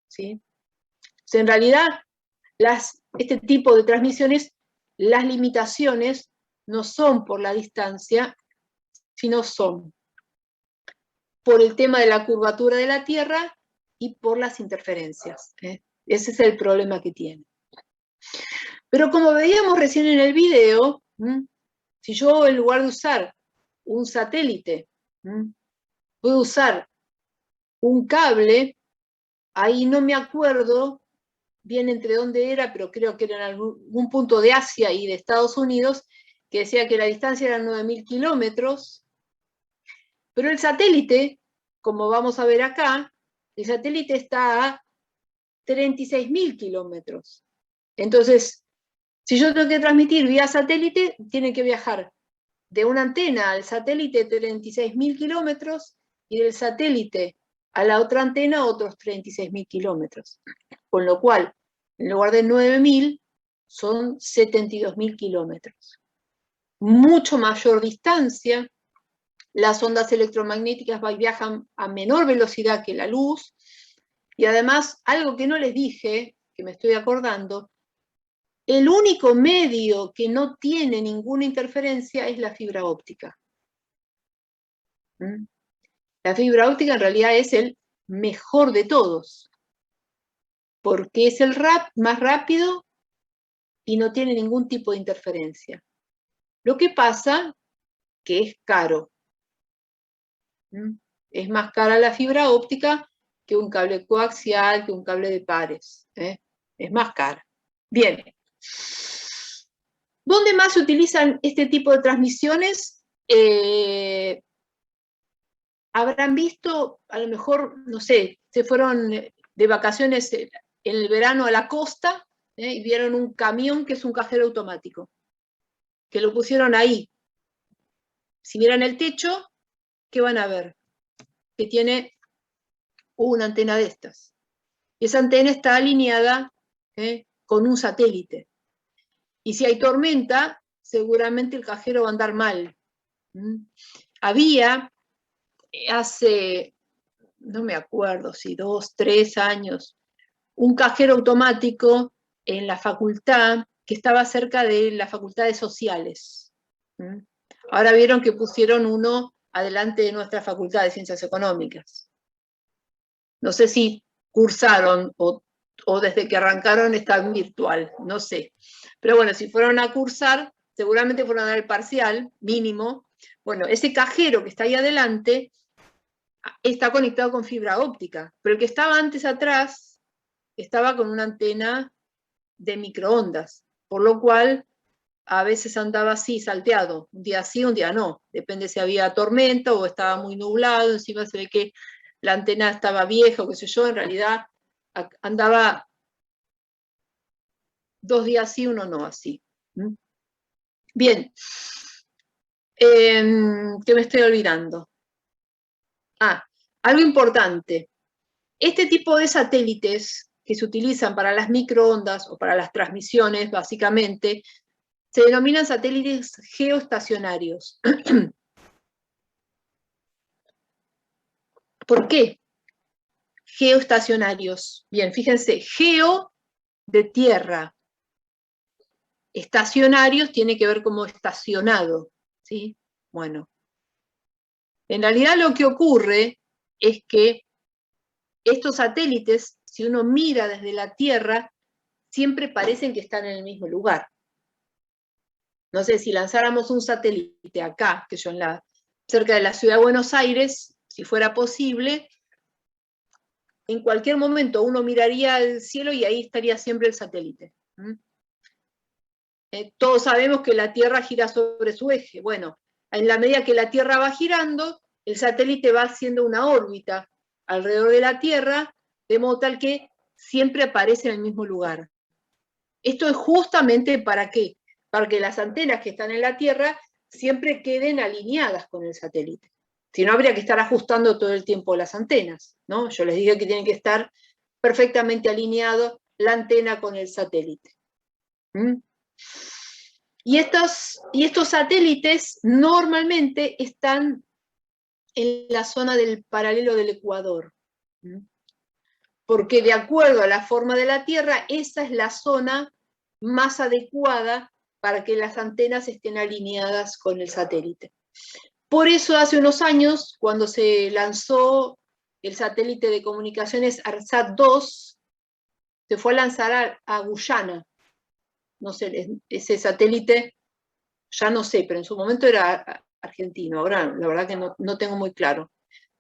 ¿Sí? O sea, en realidad, este tipo de transmisiones, las limitaciones no son por la distancia, sino son por el tema de la curvatura de la Tierra y por las interferencias. Ese es el problema que tiene. Pero como veíamos recién en el video, si yo en lugar de usar un satélite, puedo usar un cable, ahí no me acuerdo bien entre dónde era, pero creo que era en algún punto de Asia y de Estados Unidos, que decía que la distancia era 9.000 kilómetros, pero el satélite, como vamos a ver acá, el satélite está a 36.000 kilómetros. Entonces, si yo tengo que transmitir vía satélite, tiene que viajar de una antena al satélite 36.000 kilómetros y del satélite a la otra antena otros 36.000 kilómetros. Con lo cual, en lugar de 9.000, son 72.000 kilómetros. mucho mayor distancia, las ondas electromagnéticas viajan a menor velocidad que la luz, y además, algo que no les dije, que me estoy acordando, el único medio que no tiene ninguna interferencia es la fibra óptica. La fibra óptica en realidad es el mejor de todos, porque es el más rápido y no tiene ningún tipo de interferencia. Lo que pasa que es caro. Es más cara la fibra óptica que un cable coaxial, que un cable de pares. Es más cara. Bien. ¿Dónde más se utilizan este tipo de transmisiones? Habrán visto, a lo mejor, no sé, se fueron de vacaciones en el verano a la costa y vieron un camión que es un cajero automático, que lo pusieron ahí. Si miran el techo, ¿qué van a ver? Que tiene una antena de estas. Y esa antena está alineada con un satélite. Y si hay tormenta, seguramente el cajero va a andar mal. Había hace, no me acuerdo si 2, 3 años, un cajero automático en la facultad que estaba cerca de la Facultad de Sociales. Ahora vieron que pusieron uno adelante de nuestra Facultad de Ciencias Económicas. No sé si cursaron o desde que arrancaron está en virtual, no sé. Pero bueno, si fueron a cursar, seguramente fueron a dar el parcial, mínimo. Bueno, ese cajero que está ahí adelante está conectado con fibra óptica, pero el que estaba antes atrás estaba con una antena de microondas, por lo cual a veces andaba así, salteado, un día sí, un día no, depende si había tormenta o estaba muy nublado, encima se ve que la antena estaba vieja o qué sé yo, en realidad andaba 2 días sí, uno no, así. Bien, ¿qué me estoy olvidando? Algo importante. Este tipo de satélites que se utilizan para las microondas o para las transmisiones, básicamente, se denominan satélites geoestacionarios. ¿Por qué? Geoestacionarios. Bien, fíjense, geo de tierra. Estacionarios tiene que ver como estacionado, ¿sí? Bueno, en realidad lo que ocurre es que estos satélites, si uno mira desde la Tierra, siempre parecen que están en el mismo lugar. No sé, si lanzáramos un satélite acá, que yo cerca de la ciudad de Buenos Aires, si fuera posible, en cualquier momento uno miraría al cielo y ahí estaría siempre el satélite. Todos sabemos que la Tierra gira sobre su eje. Bueno, en la medida que la Tierra va girando, el satélite va haciendo una órbita alrededor de la Tierra, de modo tal que siempre aparece en el mismo lugar. Esto es justamente ¿para qué? Para que las antenas que están en la Tierra siempre queden alineadas con el satélite. Si no, habría que estar ajustando todo el tiempo las antenas, ¿no? Yo les dije que tienen que estar perfectamente alineado la antena con el satélite. Y estos satélites normalmente están en la zona del paralelo del ecuador, porque de acuerdo a la forma de la Tierra, esa es la zona más adecuada para que las antenas estén alineadas con el satélite. Por eso hace unos años, cuando se lanzó el satélite de comunicaciones ARSAT-2, se fue a lanzar a Guyana. No sé, ese satélite, ya no sé, pero en su momento era argentino, ahora la verdad que no tengo muy claro.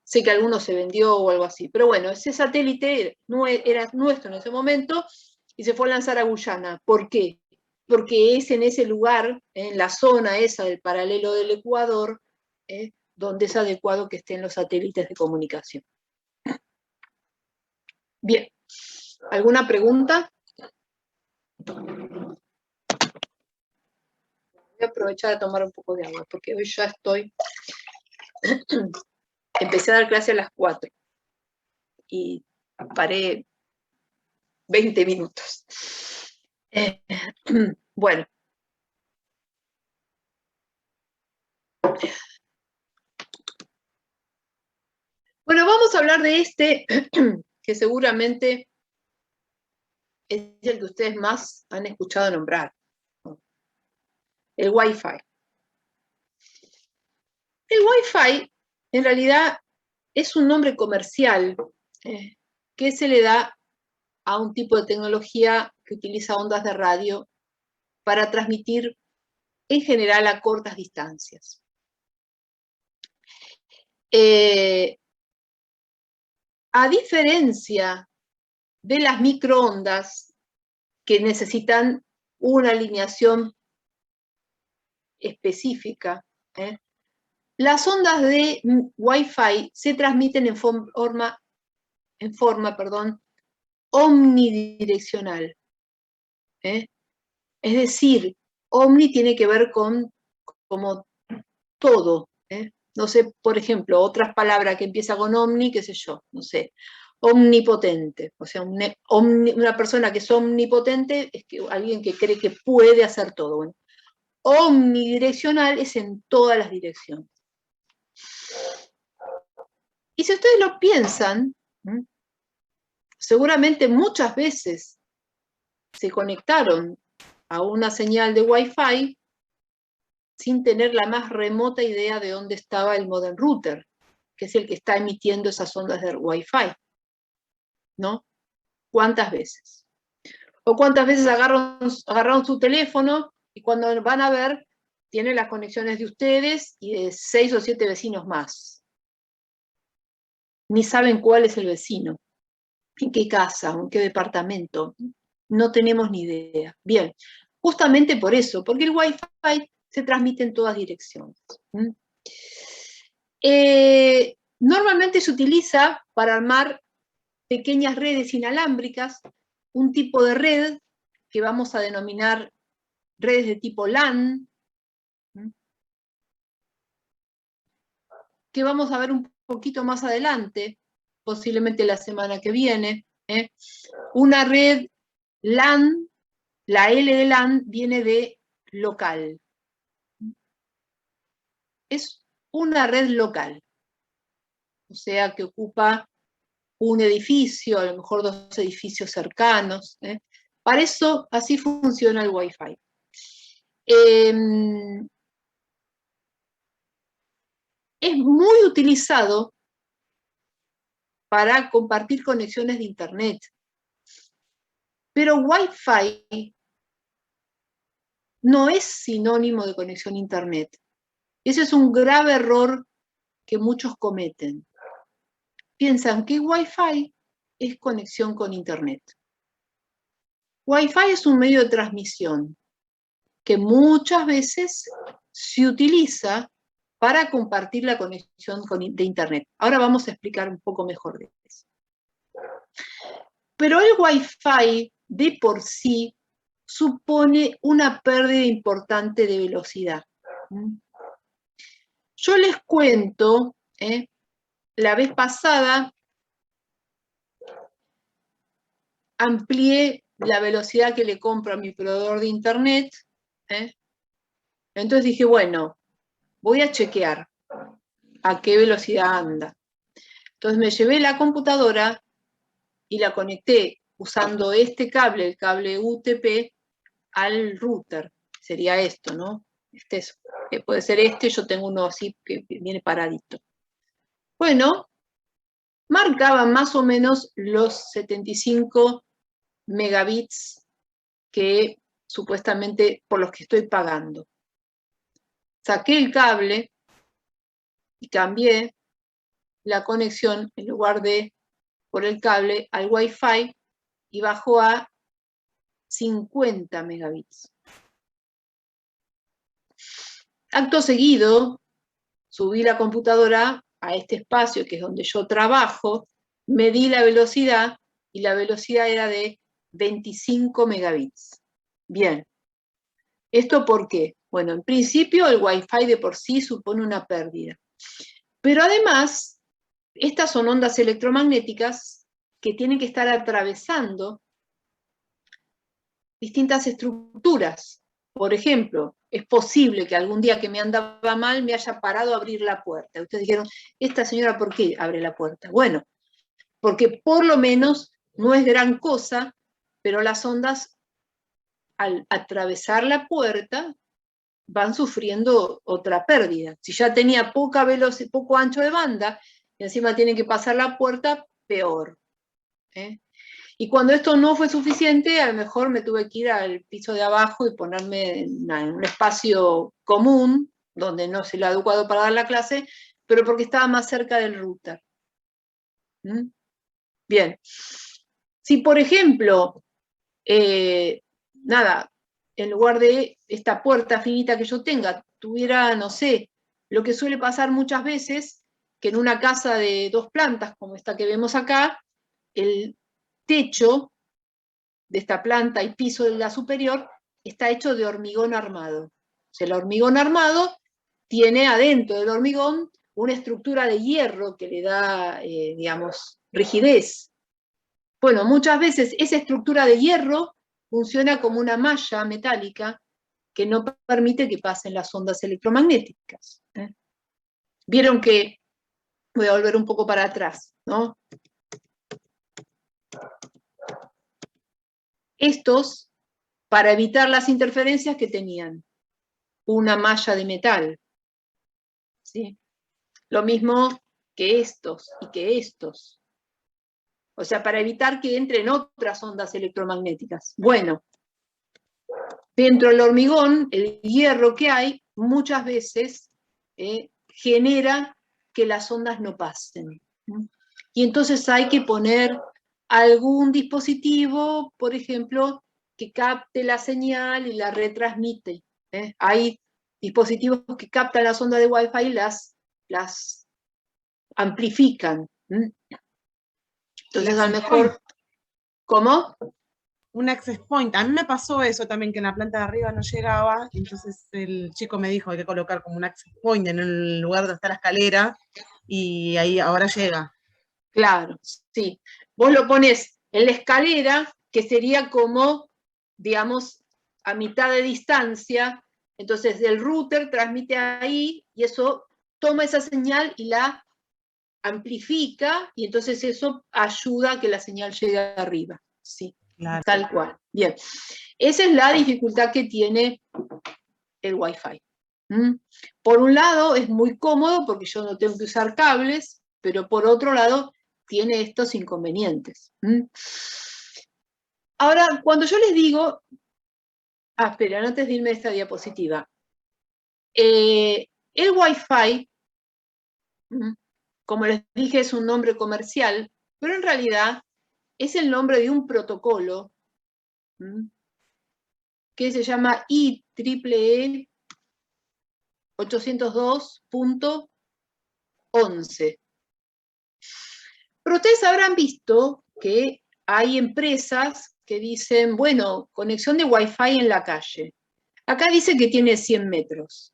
Sé que alguno se vendió o algo así, pero bueno, ese satélite era nuestro en ese momento y se fue a lanzar a Guyana. ¿Por qué? Porque es en ese lugar, en la zona esa del paralelo del Ecuador, donde es adecuado que estén los satélites de comunicación. Bien, ¿alguna pregunta? Voy a aprovechar de tomar un poco de agua, porque hoy ya estoy... Empecé a dar clase a las 4 y paré 20 minutos. Bueno. Bueno, vamos a hablar de este, que seguramente es el que ustedes más han escuchado nombrar, el Wi-Fi. El Wi-Fi, en realidad, es un nombre comercial que se le da a un tipo de tecnología que utiliza ondas de radio para transmitir, en general, a cortas distancias. A diferencia de las microondas, que necesitan una alineación específica, las ondas de Wi-Fi se transmiten en forma omnidireccional. Es decir, omni tiene que ver con como todo. No sé, por ejemplo, otras palabras que empiezan con omni, qué sé yo, no sé, omnipotente. O sea, una persona que es omnipotente es alguien que cree que puede hacer todo. Bueno, omnidireccional es en todas las direcciones. Y si ustedes lo piensan, seguramente muchas veces se conectaron a una señal de Wi-Fi sin tener la más remota idea de dónde estaba el modem router, que es el que está emitiendo esas ondas de Wi-Fi, ¿no? ¿Cuántas veces? O cuántas veces agarraron su teléfono y cuando van a ver, tiene las conexiones de ustedes y de 6 o 7 vecinos más. Ni saben cuál es el vecino, en qué casa, en qué departamento. No tenemos ni idea. Bien, justamente por eso, porque el Wi-Fi se transmite en todas direcciones. Normalmente se utiliza para armar pequeñas redes inalámbricas, un tipo de red que vamos a denominar redes de tipo LAN, que vamos a ver un poquito más adelante, posiblemente la semana que viene. Una red LAN, la L de LAN viene de local. Es una red local, o sea que ocupa un edificio, a lo mejor 2 edificios cercanos. Para eso, así funciona el Wi-Fi. Es muy utilizado para compartir conexiones de Internet. Pero Wi-Fi no es sinónimo de conexión a Internet. Ese es un grave error que muchos cometen. Piensan que Wi-Fi es conexión con Internet. Wi-Fi es un medio de transmisión que muchas veces se utiliza para compartir la conexión de Internet. Ahora vamos a explicar un poco mejor de eso. Pero el Wi-Fi de por sí supone una pérdida importante de velocidad. Yo les cuento, la vez pasada amplié la velocidad que le compro a mi proveedor de Internet. Entonces dije, bueno, voy a chequear a qué velocidad anda. Entonces me llevé la computadora y la conecté usando este cable, el cable UTP, al router. Sería esto, ¿no? Puede ser este, yo tengo uno así que viene paradito. Bueno, marcaba más o menos los 75 megabits que supuestamente por los que estoy pagando. Saqué el cable y cambié la conexión en lugar de por el cable al Wi-Fi y bajó a 50 megabits. Acto seguido, subí la computadora a este espacio que es donde yo trabajo, medí la velocidad y la velocidad era de 25 megabits. Bien. ¿Esto por qué? Bueno, en principio el Wi-Fi de por sí supone una pérdida. Pero además, estas son ondas electromagnéticas que tienen que estar atravesando distintas estructuras. Por ejemplo, es posible que algún día que me andaba mal me haya parado a abrir la puerta. Ustedes dijeron, ¿esta señora por qué abre la puerta? Bueno, porque por lo menos no es gran cosa, pero las ondas al atravesar la puerta van sufriendo otra pérdida. Si ya tenía poco ancho de banda, y encima tienen que pasar la puerta, peor. Y cuando esto no fue suficiente, a lo mejor me tuve que ir al piso de abajo y ponerme en un espacio común, donde no se lo ha adecuado para dar la clase, pero porque estaba más cerca del router. Bien. Si, por ejemplo, nada, en lugar de esta puerta finita que yo tenga, tuviera, no sé, lo que suele pasar muchas veces, que en una casa de 2 plantas, como esta que vemos acá, el techo de esta planta y piso de la superior está hecho de hormigón armado. O sea, el hormigón armado tiene adentro del hormigón una estructura de hierro que le da, digamos, rigidez. Bueno, muchas veces esa estructura de hierro funciona como una malla metálica que no permite que pasen las ondas electromagnéticas. Vieron que, voy a volver un poco para atrás, ¿no? Estos, para evitar las interferencias que tenían, una malla de metal, ¿sí? Lo mismo que estos y que estos. O sea, para evitar que entren otras ondas electromagnéticas. Bueno, dentro del hormigón, el hierro que hay, muchas veces genera que las ondas no pasen. Y entonces hay que poner algún dispositivo, por ejemplo, que capte la señal y la retransmite. Hay dispositivos que captan las ondas de Wi-Fi y las amplifican. Entonces, a lo mejor, ¿cómo? Un access point. A mí me pasó eso también, que en la planta de arriba no llegaba, entonces el chico me dijo, hay que colocar como un access point en el lugar donde está la escalera, y ahí ahora llega. Claro, sí. Vos lo pones en la escalera, que sería como, digamos, a mitad de distancia, entonces el router transmite ahí, y eso toma esa señal y la amplifica, y entonces eso ayuda a que la señal llegue arriba. Sí, claro. Tal cual. Bien. Esa es la dificultad que tiene el Wi-Fi. Por un lado, es muy cómodo porque yo no tengo que usar cables, pero por otro lado, tiene estos inconvenientes. Ahora, cuando yo les digo... espera, antes de irme a esta diapositiva. El Wi-Fi, como les dije, es un nombre comercial, pero en realidad es el nombre de un protocolo que se llama IEEE 802.11. Pero ustedes habrán visto que hay empresas que dicen, bueno, conexión de Wi-Fi en la calle. Acá dice que tiene 100 metros.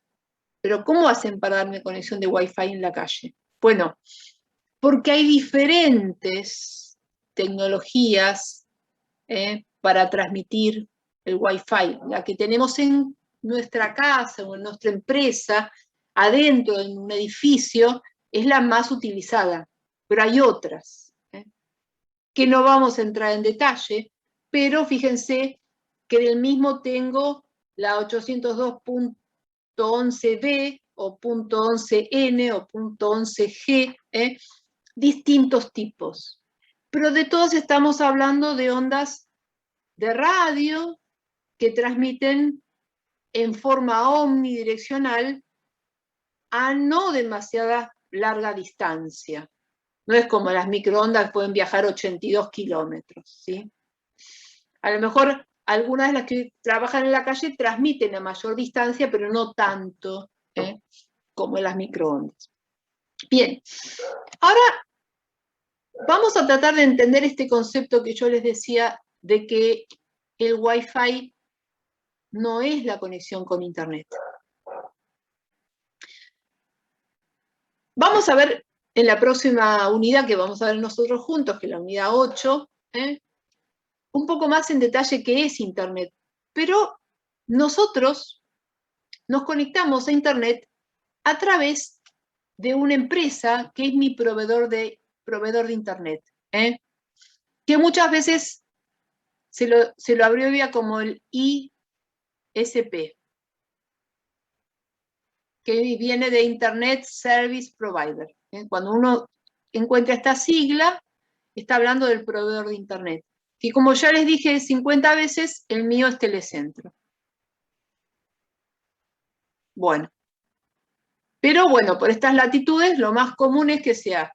Pero ¿cómo hacen para darme conexión de Wi-Fi en la calle? Bueno, porque hay diferentes tecnologías para transmitir el Wi-Fi. La que tenemos en nuestra casa o en nuestra empresa, adentro de un edificio, es la más utilizada. Pero hay otras, que no vamos a entrar en detalle, pero fíjense que del mismo tengo la 802.11b o .11n o .11g, distintos tipos. Pero de todos estamos hablando de ondas de radio que transmiten en forma omnidireccional a no demasiada larga distancia. No es como las microondas que pueden viajar 82 kilómetros, ¿sí? A lo mejor algunas de las que trabajan en la calle transmiten a mayor distancia, pero no tanto como en las microondas. Bien, ahora vamos a tratar de entender este concepto que yo les decía de que el Wi-Fi no es la conexión con Internet. Vamos a ver en la próxima unidad que vamos a ver nosotros juntos, que es la unidad 8, un poco más en detalle qué es Internet. Pero nosotros nos conectamos a Internet a través de una empresa que es mi proveedor de Internet, que muchas veces se lo abrevia como el ISP, que viene de Internet Service Provider. Cuando uno encuentra esta sigla, está hablando del proveedor de Internet, que como ya les dije 50 veces, el mío es Telecentro. Bueno. Pero bueno, por estas latitudes, lo más común es que sea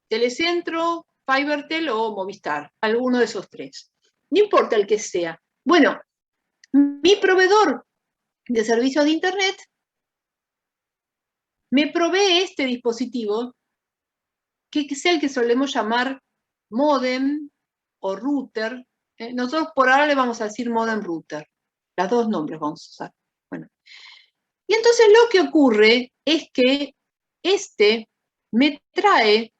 Telecentro, Fibertel o Movistar, alguno de esos tres. No importa el que sea. Bueno, mi proveedor de servicios de Internet me provee este dispositivo, que es el que solemos llamar modem o router. Nosotros por ahora le vamos a decir modem router. Los dos nombres vamos a usar. Bueno. Y entonces lo que ocurre es que este me trae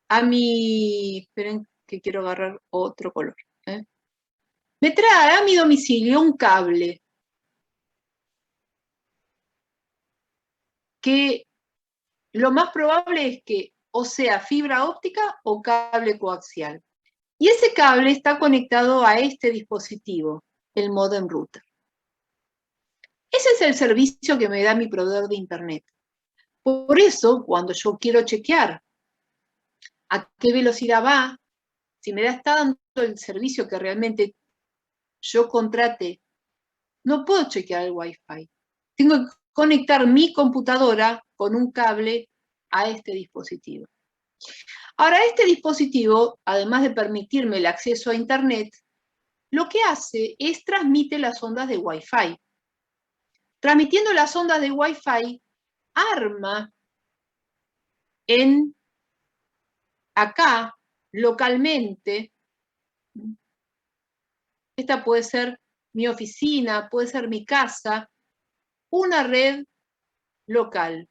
a mi... Esperen que quiero agarrar otro color. Me trae a mi domicilio un cable que lo más probable es que o sea fibra óptica o cable coaxial. Y ese cable está conectado a este dispositivo, el modem router. Ese es el servicio que me da mi proveedor de Internet. Por eso, cuando yo quiero chequear a qué velocidad va, si me está dando el servicio que realmente yo contrate, no puedo chequear el Wi-Fi. Tengo que conectar mi computadora con un cable a este dispositivo. Ahora, este dispositivo, además de permitirme el acceso a Internet, lo que hace es transmite las ondas de Wi-Fi. Transmitiendo las ondas de Wi-Fi, arma acá, localmente, esta puede ser mi oficina, puede ser mi casa, una red local,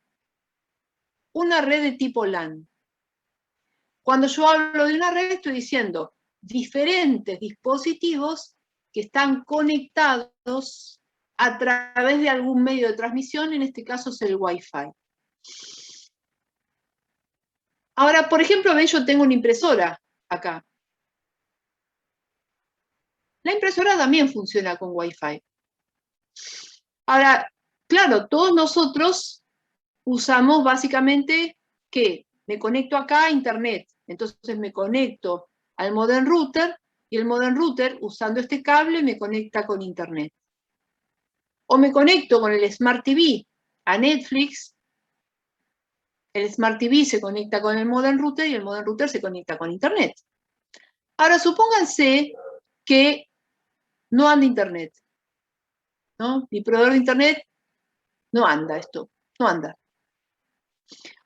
una red de tipo LAN. Cuando yo hablo de una red, estoy diciendo diferentes dispositivos que están conectados a través de algún medio de transmisión, en este caso es el Wi-Fi. Ahora, por ejemplo, ven, yo tengo una impresora acá. La impresora también funciona con Wi-Fi. Ahora, claro, todos nosotros usamos básicamente que me conecto acá a Internet. Entonces me conecto al modem router y el modem router, usando este cable, me conecta con Internet. O me conecto con el Smart TV a Netflix. El Smart TV se conecta con el modem router y el modem router se conecta con Internet. Ahora, supónganse que no anda Internet, ¿no? Mi proveedor de Internet no anda esto, no anda.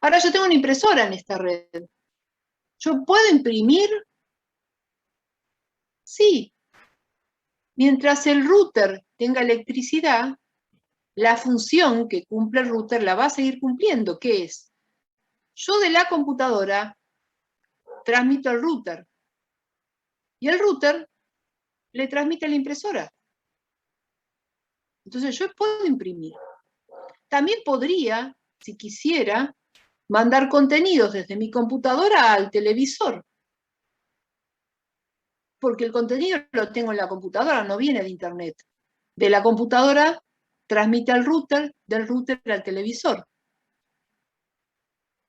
Ahora yo tengo una impresora en esta red. ¿Yo puedo imprimir? Sí. Mientras el router tenga electricidad, la función que cumple el router la va a seguir cumpliendo, que es, yo de la computadora transmito al router y el router le transmite a la impresora. Entonces yo puedo imprimir. También podría, si quisiera, mandar contenidos desde mi computadora al televisor. Porque el contenido lo tengo en la computadora, no viene de Internet. De la computadora transmite al router, del router al televisor.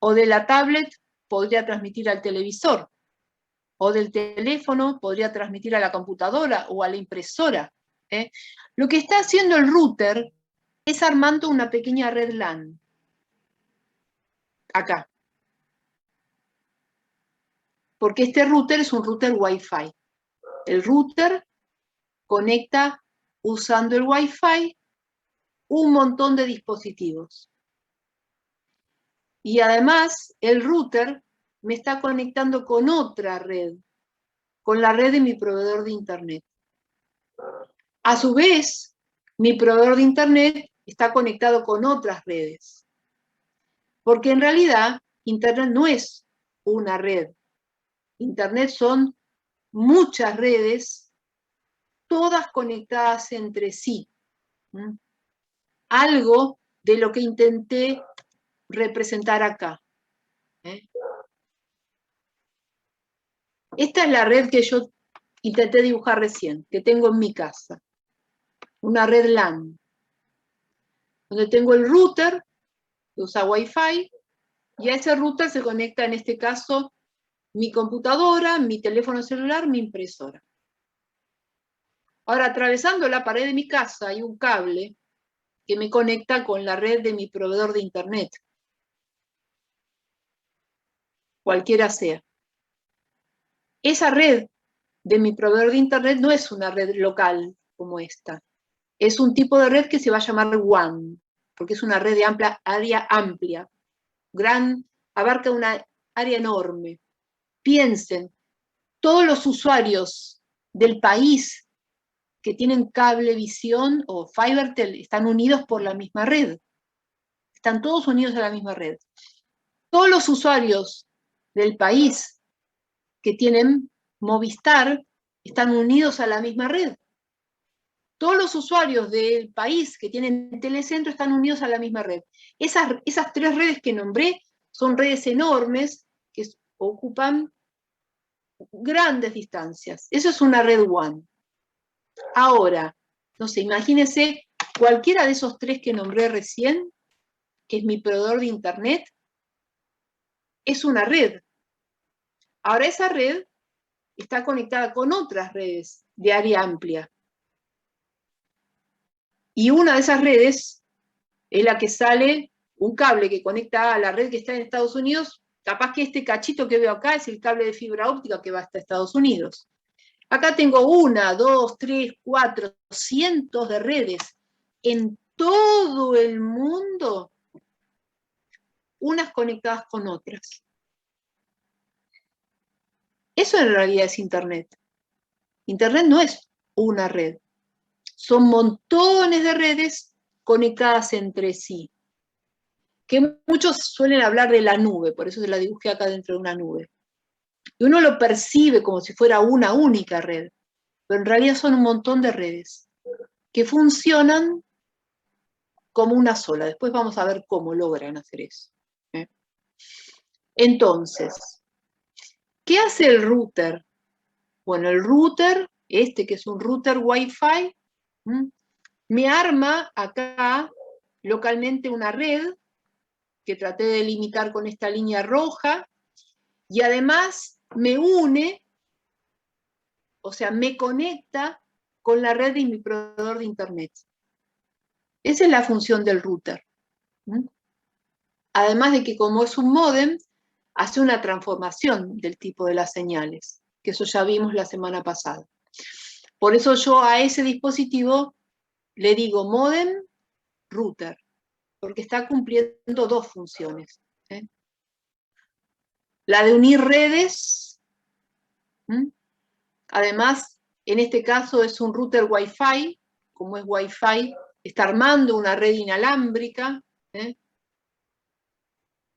O de la tablet podría transmitir al televisor. O del teléfono podría transmitir a la computadora o a la impresora. Lo que está haciendo el router es armando una pequeña red LAN. Acá. Porque este router es un router Wi-Fi. El router conecta usando el Wi-Fi un montón de dispositivos. Y además, el router me está conectando con otra red, con la red de mi proveedor de Internet. A su vez, mi proveedor de Internet está conectado con otras redes. Porque en realidad, Internet no es una red. Internet son muchas redes todas conectadas entre sí. Algo de lo que intenté representar acá. Esta es la red que yo intenté dibujar recién, que tengo en mi casa. Una red LAN, donde tengo el router, que usa Wi-Fi, y a ese router se conecta, en este caso, mi computadora, mi teléfono celular, mi impresora. Ahora, atravesando la pared de mi casa hay un cable que me conecta con la red de mi proveedor de internet, cualquiera sea. Esa red de mi proveedor de internet no es una red local como esta. Es un tipo de red que se va a llamar WAN, porque es una red de área amplia, abarca una área enorme. Piensen, todos los usuarios del país que tienen cablevisión o FiberTel están unidos por la misma red. Están todos unidos a la misma red. Todos los usuarios del país que tienen Movistar están unidos a la misma red. Todos los usuarios del país que tienen Telecentro están unidos a la misma red. Esas tres redes que nombré son redes enormes que ocupan grandes distancias. Eso es una red WAN. Ahora, no sé, imagínense cualquiera de esos tres que nombré recién, que es mi proveedor de internet, es una red. Ahora esa red está conectada con otras redes de área amplia. Y una de esas redes es la que sale, un cable que conecta a la red que está en Estados Unidos. Capaz que este cachito que veo acá es el cable de fibra óptica que va hasta Estados Unidos. Acá tengo 1, 2, 3, 4, cientos de redes en todo el mundo, unas conectadas con otras. Eso en realidad es Internet. Internet no es una red. Son montones de redes conectadas entre sí. Que muchos suelen hablar de la nube, por eso se la dibujé acá dentro de una nube. Y uno lo percibe como si fuera una única red, pero en realidad son un montón de redes que funcionan como una sola. Después vamos a ver cómo logran hacer eso. Entonces, ¿qué hace el router? Bueno, el router, que es un router Wi-Fi, me arma acá localmente una red que traté de delimitar con esta línea roja, y además me une, o sea, me conecta con la red de mi proveedor de internet. Esa es la función del router. Además de que, como es un módem, hace una transformación del tipo de las señales, que eso ya vimos la semana pasada. Por eso yo a ese dispositivo le digo módem router, porque está cumpliendo dos funciones. La de unir redes, además, en este caso es un router Wi-Fi, como es Wi-Fi, está armando una red inalámbrica,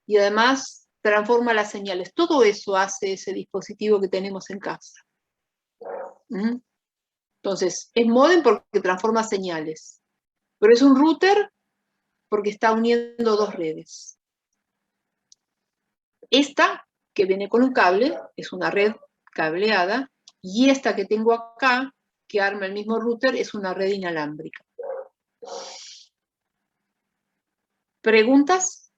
y además transforma las señales. Todo eso hace ese dispositivo que tenemos en casa. Entonces, es módem porque transforma señales, pero es un router porque está uniendo dos redes. Esta, que viene con un cable, es una red cableada, y esta que tengo acá, que arma el mismo router, es una red inalámbrica. ¿Preguntas?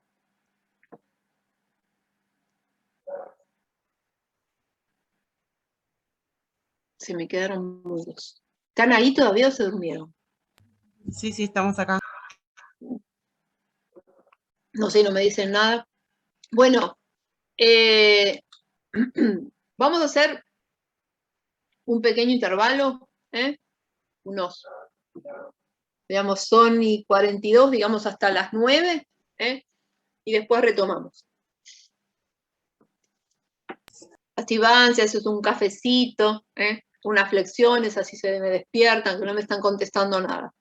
Se me quedaron mudos. ¿Están ahí todavía o se durmieron? Sí, estamos acá. No sé, no me dicen nada. Bueno, vamos a hacer un pequeño intervalo, unos, digamos, son y 42, digamos, hasta las 9, y después retomamos. Así van, se hace un cafecito, unas flexiones, así se me despiertan, que no me están contestando nada.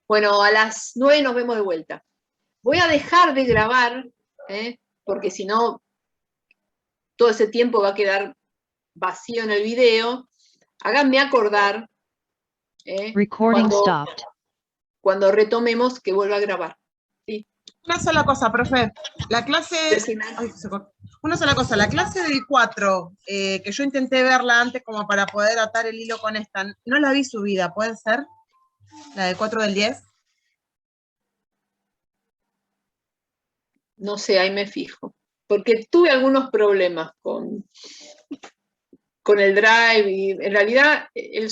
Bueno, a las 9 nos vemos de vuelta. Voy a dejar de grabar, porque si no, todo ese tiempo va a quedar vacío en el video, Háganme acordar cuando retomemos que vuelva a grabar. ¿Sí? Una sola cosa, profe. La clase... Una sola cosa, la clase del 4, que yo intenté verla antes como para poder atar el hilo con esta, no la vi subida, ¿puede ser? La del 4 del 10. No sé, ahí me fijo. Porque tuve algunos problemas con el Drive y en realidad el